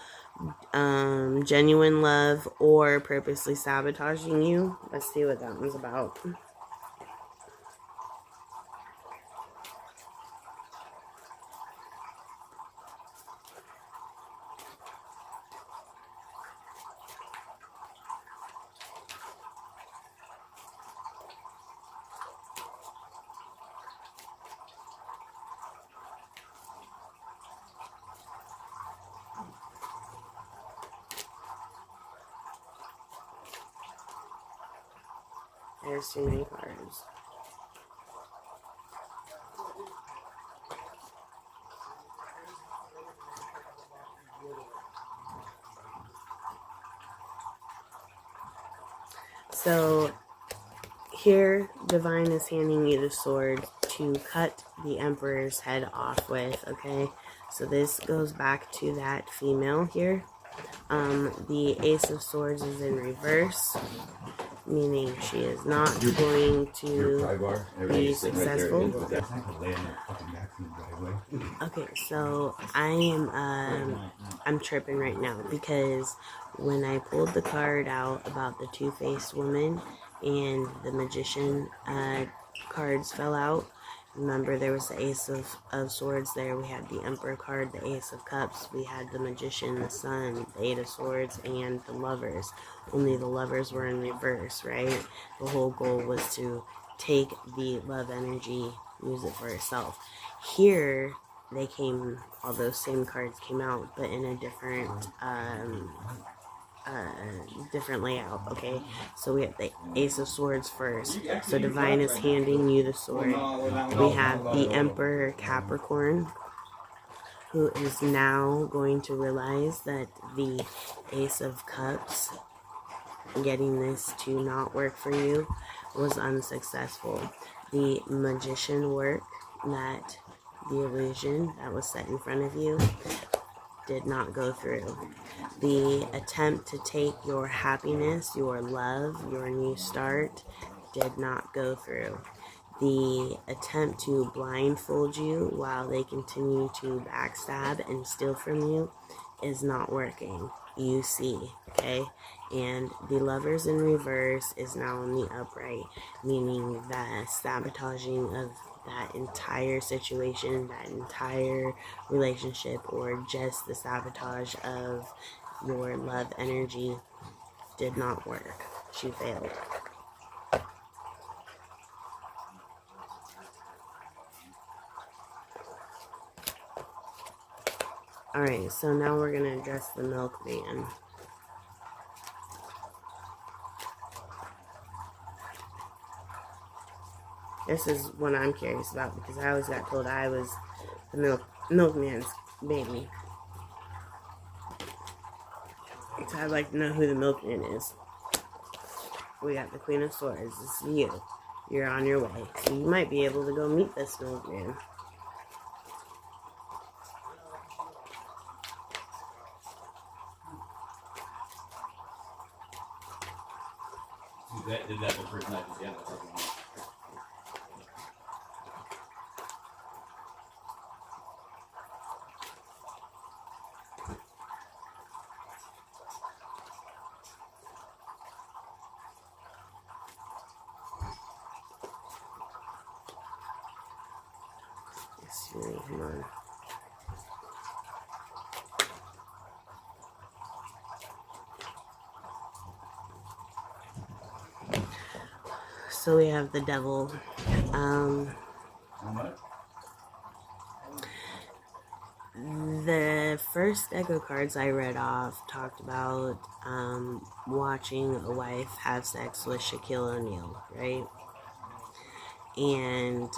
genuine love or purposely sabotaging you. Let's see what that one's about. There's too many cards. So here, Divine is handing you the sword to cut the Emperor's head off with, okay? So this goes back to that female here. The Ace of Swords is in reverse, meaning she is not going to be successful. Okay, so I'm tripping right now because when I pulled the card out about the two-faced woman and the magician cards fell out, remember there was the Ace of Swords there, we had the Emperor card, the Ace of Cups, we had the Magician, the Sun, the Eight of Swords, and the Lovers. Only the Lovers were in reverse, right? The whole goal was to take the love energy, use it for herself. Here, all those same cards came out, but in a different layout, okay? So we have the Ace of Swords first. So Divine is handing you the sword. We have the Emperor Capricorn, who is now going to realize that the Ace of Cups, getting this to not work for you, was unsuccessful. The Magician work, that the illusion that was set in front of you, did not go through. The attempt to take your happiness, your love, your new start did not go through. the attempt to blindfold you while they continue to backstab and steal from you is not working. You see, okay? And the Lovers in reverse is now in the upright, meaning the sabotaging of that entire situation, that entire relationship, or just the sabotage of your love energy did not work. She failed. Alright, so now we're going to address the milkman. This is what I'm curious about because I always got told I was the milkman's baby. So I'd like to know who the milkman is. We got the Queen of Swords. This is you. You're on your way. So you might be able to go meet this milkman. Did that the first night? Yeah, the second one. Come on. So we have the devil. The first deck of cards I read off talked about watching a wife have sex with Shaquille O'Neal, right? And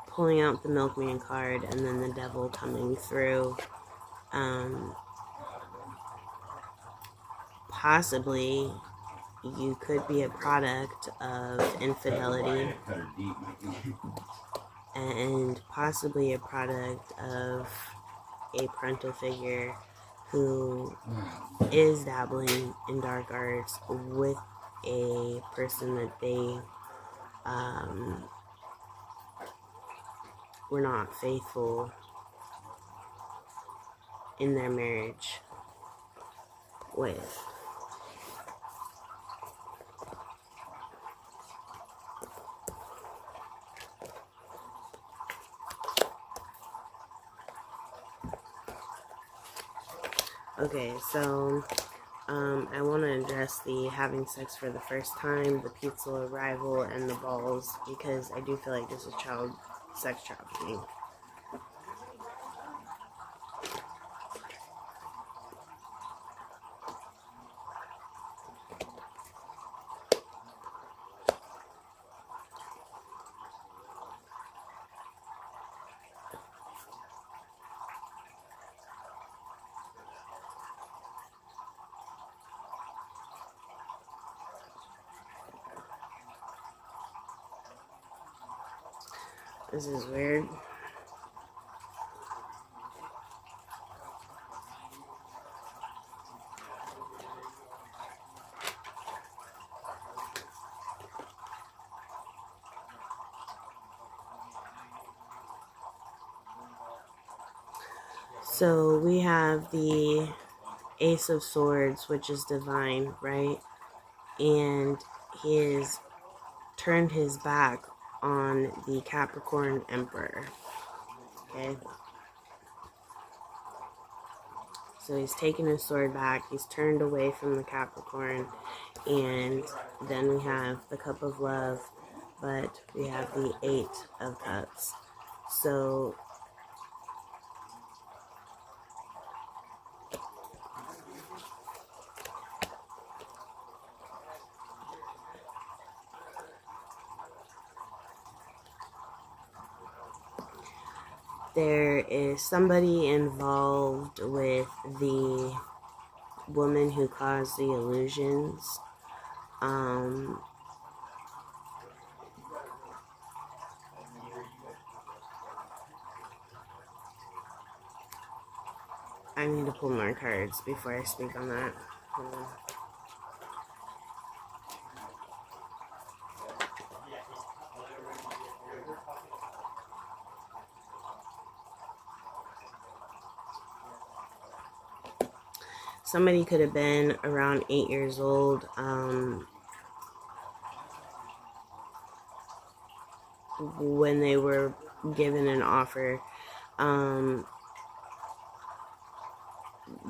pulling out the milkman card and then the devil coming through. Possibly you could be a product of infidelity and possibly a product of a parental figure who is dabbling in dark arts with a person that they were not faithful in their marriage with. Okay, so I want to address the having sex for the first time, the pizza arrival, and the balls, because I do feel like this is child sex trafficking. This is weird. So we have the Ace of Swords, which is divine, right? And he has turned his back on the Capricorn Emperor. Okay? So he's taken his sword back, he's turned away from the Capricorn, and then we have the Cup of Love, but we have the Eight of Cups. So there is somebody involved with the woman who caused the illusions. I need to pull more cards before I speak on that. Hold on. somebody could have been around 8 years old when they were given an offer.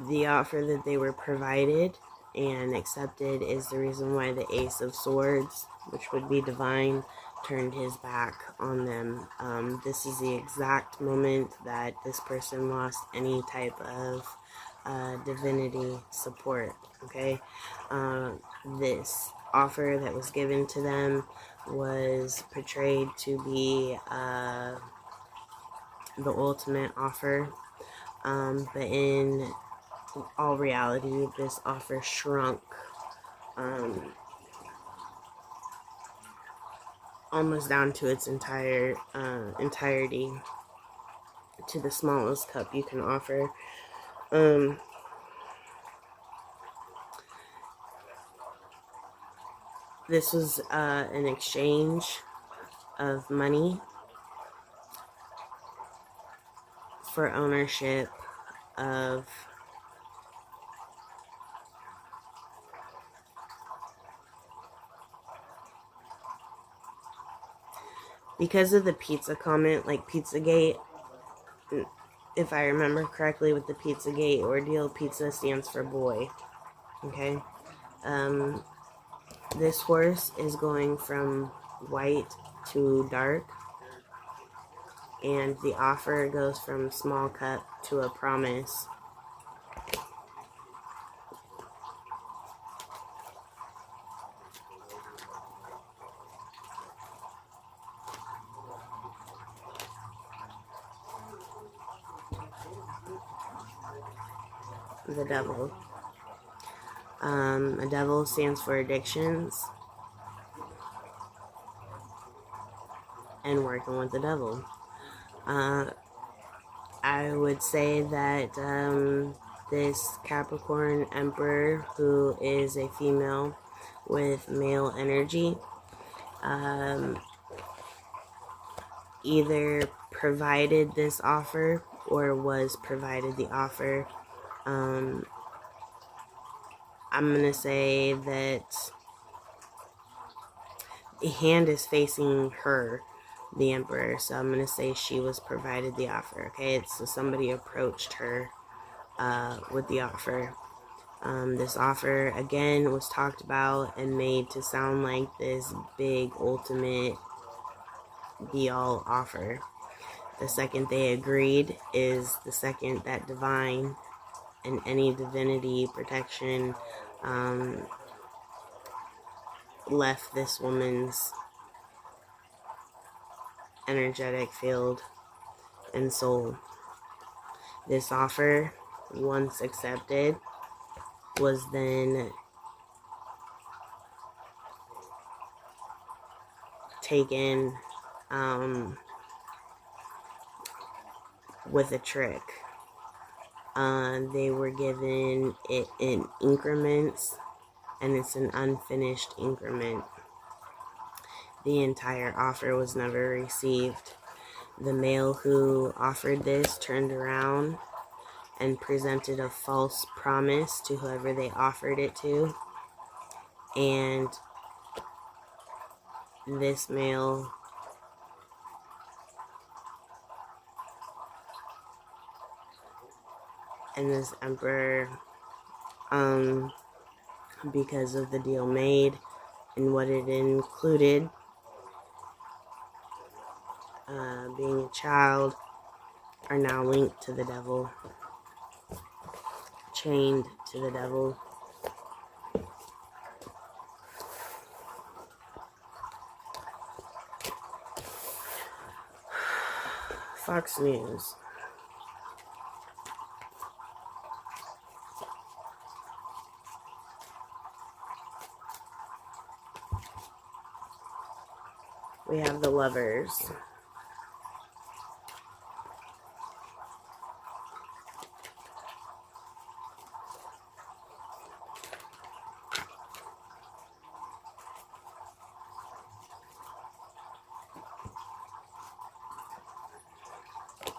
The offer that they were provided and accepted is the reason why the Ace of Swords, which would be divine, turned his back on them. This is the exact moment that this person lost any type of divinity support, okay? This offer that was given to them was portrayed to be the ultimate offer, but in all reality, this offer shrunk almost down to its entirety, to the smallest cup you can offer. This was an exchange of money for ownership of because of the pizza comment, like Pizzagate. If I remember correctly, with the Pizzagate ordeal, pizza stands for boy. Okay, this horse is going from white to dark, and the offer goes from small cup to a promise. The devil. A devil stands for addictions and working with the devil. I would say that this Capricorn Emperor, who is a female with male energy, either provided this offer or was provided the offer. I'm going to say that the hand is facing her, the Emperor, so I'm going to say she was provided the offer, okay? So somebody approached her with the offer. This offer, again, was talked about and made to sound like this big, ultimate, be-all offer. The second they agreed is the second that divine and any divinity protection left this woman's energetic field and soul. This offer, once accepted, was then taken with a trick. They were given it in increments, and it's an unfinished increment. The entire offer was never received. The male who offered this turned around and presented a false promise to whoever they offered it to, and this male and this emperor, because of the deal made and what it included, being a child, are now linked to the devil, chained to the devil. Fox News. We have the Lovers.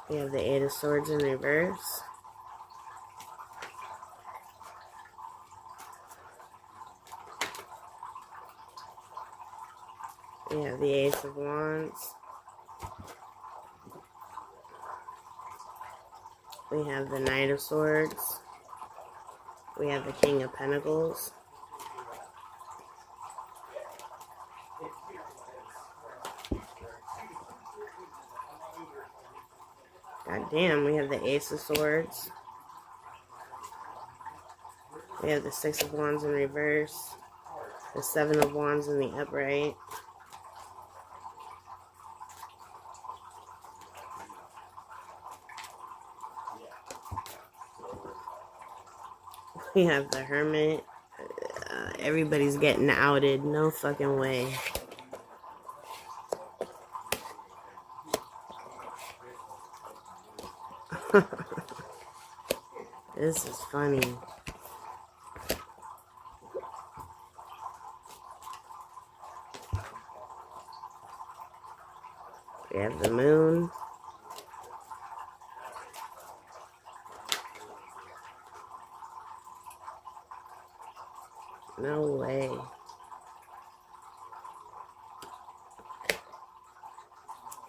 We have the Eight of Swords in reverse. We have the Ace of Wands. We have the Knight of Swords. We have the King of Pentacles. God damn, we have the Ace of Swords. We have the Six of Wands in reverse. The Seven of Wands in the upright. We have the Hermit. Everybody's getting outed. No fucking way. This is funny. We have the Moon. No way.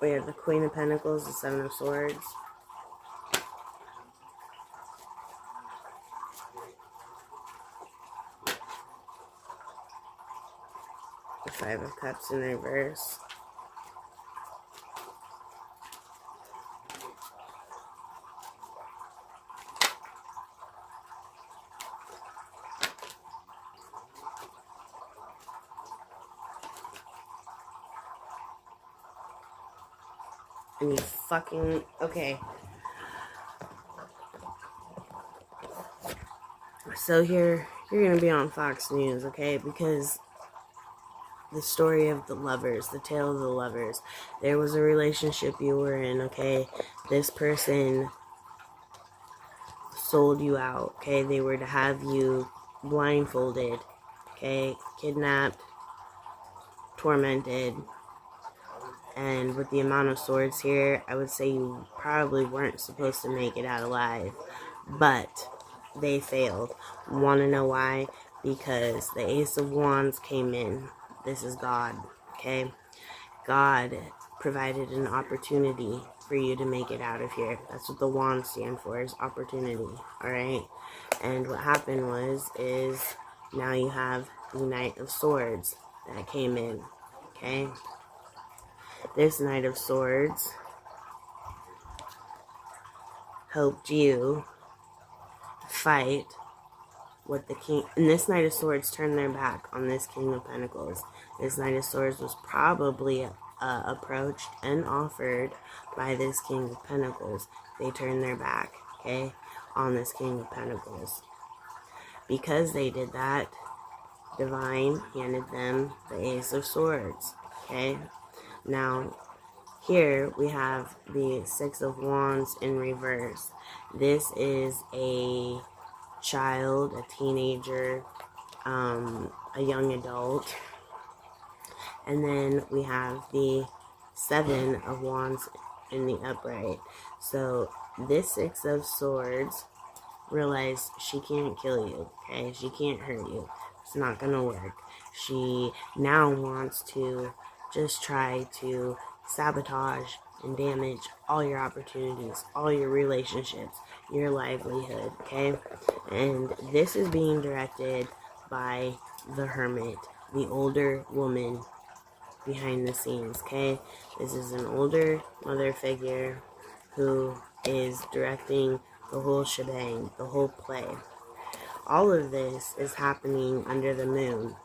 We have the Queen of Pentacles, the Seven of Swords. The Five of Cups in reverse. And you fucking... Okay. So here, you're gonna be on Fox News, okay? Because the story of the lovers, the tale of the lovers. There was a relationship you were in, okay? This person sold you out, okay? They were to have you blindfolded, okay? Kidnapped, tormented. And with the amount of swords here, I would say you probably weren't supposed to make it out alive. But they failed. Want to know why? Because the Ace of Wands came in. This is God, okay? God provided an opportunity for you to make it out of here. That's what the wands stand for, is opportunity, alright? And what happened is now you have the Knight of Swords that came in, okay? This Knight of Swords helped you fight with the King. And this Knight of Swords turned their back on this King of Pentacles. This Knight of Swords was probably approached and offered by this King of Pentacles. They turned their back, okay, on this King of Pentacles. Because they did that, Divine handed them the Ace of Swords, okay? Now, here we have the Six of Wands in reverse. This is a child, a teenager, a young adult. And then we have the Seven of Wands in the upright. So this Six of Swords realized she can't kill you, okay? She can't hurt you. It's not gonna work. She now wants to just try to sabotage and damage all your opportunities, all your relationships, your livelihood, okay? And this is being directed by the Hermit, the older woman behind the scenes, okay? This is an older mother figure who is directing the whole shebang, the whole play. All of this is happening under the moon,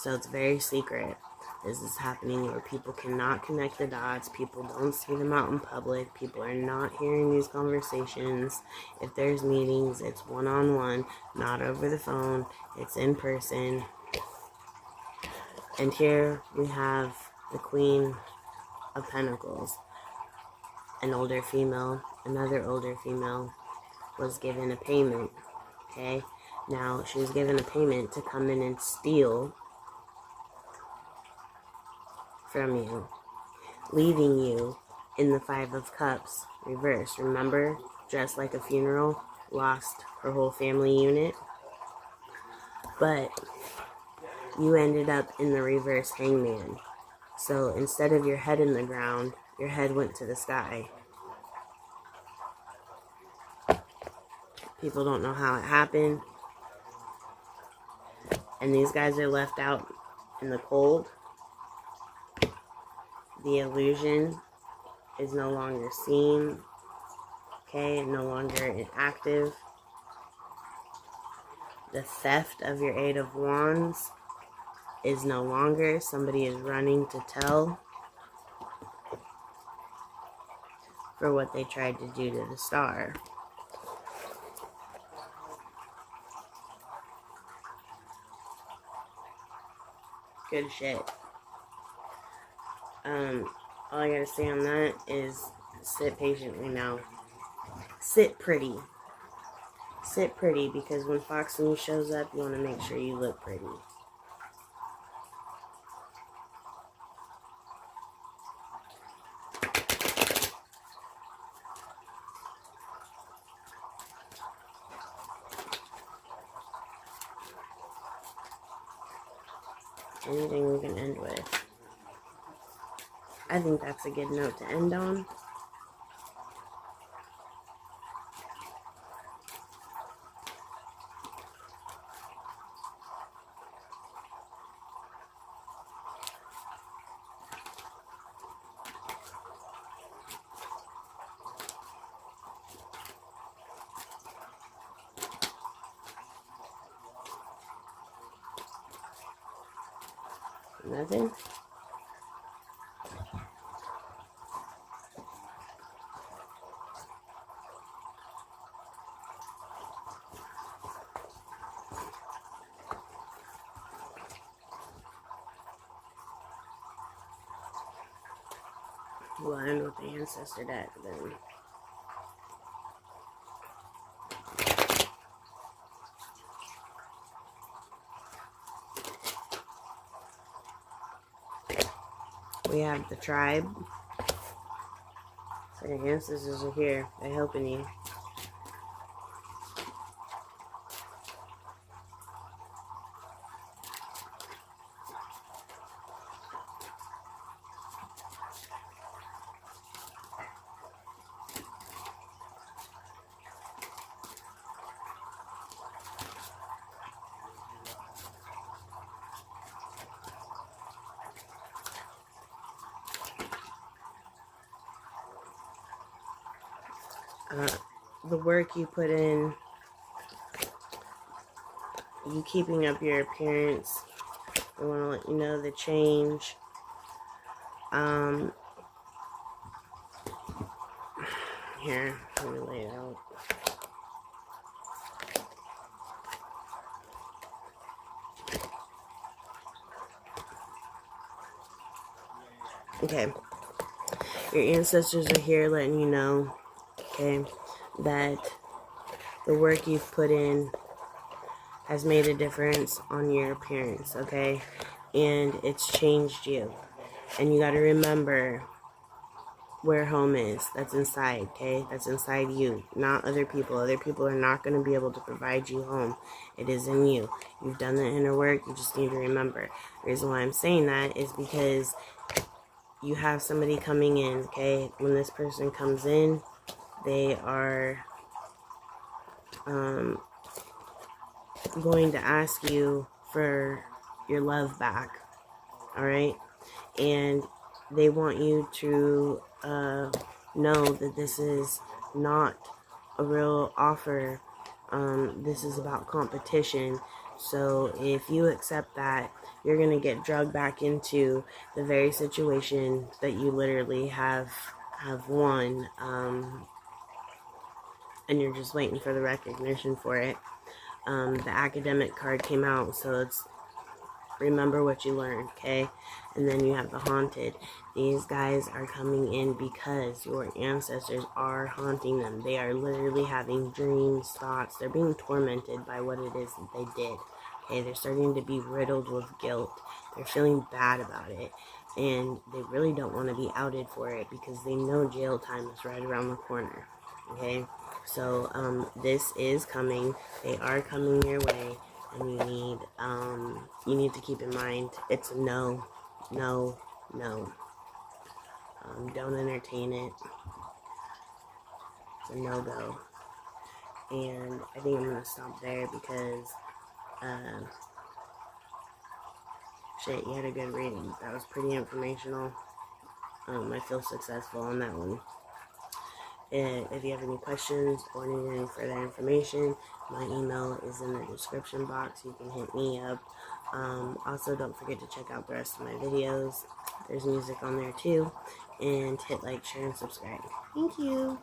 so it's very secret. This is happening where people cannot connect the dots. People don't see them out in public. People are not hearing these conversations. If there's meetings, it's one-on-one, not over the phone. It's in person. And here we have the Queen of Pentacles. An older female, another older female, was given a payment, okay? Now, she was given a payment to come in and steal from you, leaving you in the Five of Cups reverse. Remember, dressed like a funeral, lost her whole family unit, but you ended up in the reverse Hangman, So instead of your head in the ground, your head went to the sky. People don't know how it happened. And these guys are left out in the cold. The illusion is no longer seen. Okay, no longer active. The theft of your Eight of Wands is no longer. Somebody is running to tell for what they tried to do to the star. Good shit. All I gotta say on that is sit patiently now. Sit pretty. Sit pretty, because when Fox News shows up, you want to make sure you look pretty. Anything we can end with. I think that's a good note to end on. Nothing? We'll end with the ancestor deck then. We have the tribe. So your ancestors are here. They're helping you. The work you put in, you keeping up your appearance. I want to let you know the change. Here, let me lay it out. Okay, your ancestors are here letting you know, okay, that the work you've put in has made a difference on your appearance, okay, and it's changed you. And you got to remember where home is. That's inside, okay? That's inside you, not other people. Other people are not going to be able to provide you home. It is in you. You've done the inner work. You just need to remember. The reason why I'm saying that is because you have somebody coming in, okay? When this person comes in, they are going to ask you for your love back, all right? And they want you to know that this is not a real offer. This is about competition. So if you accept that, you're going to get drugged back into the very situation that you literally have won, and you're just waiting for the recognition for it. The academic card came out, so it's remember what you learned, okay? And then you have the haunted. These guys are coming in because your ancestors are haunting them. They are literally having dreams, thoughts. They're being tormented by what it is that they did. Okay, they're starting to be riddled with guilt. They're feeling bad about it. And they really don't want to be outed for it because they know jail time is right around the corner. Okay? So, this is coming. They are coming your way. And you need to keep in mind, it's no, no, no. Don't entertain it. It's a no-go. And I think I'm gonna stop there because shit, you had a good reading. That was pretty informational. I feel successful on that one. If you have any questions or need any further information, my email is in the description box. You can hit me up. Also, don't forget to check out the rest of my videos. There's music on there too. And hit like, share, and subscribe. Thank you.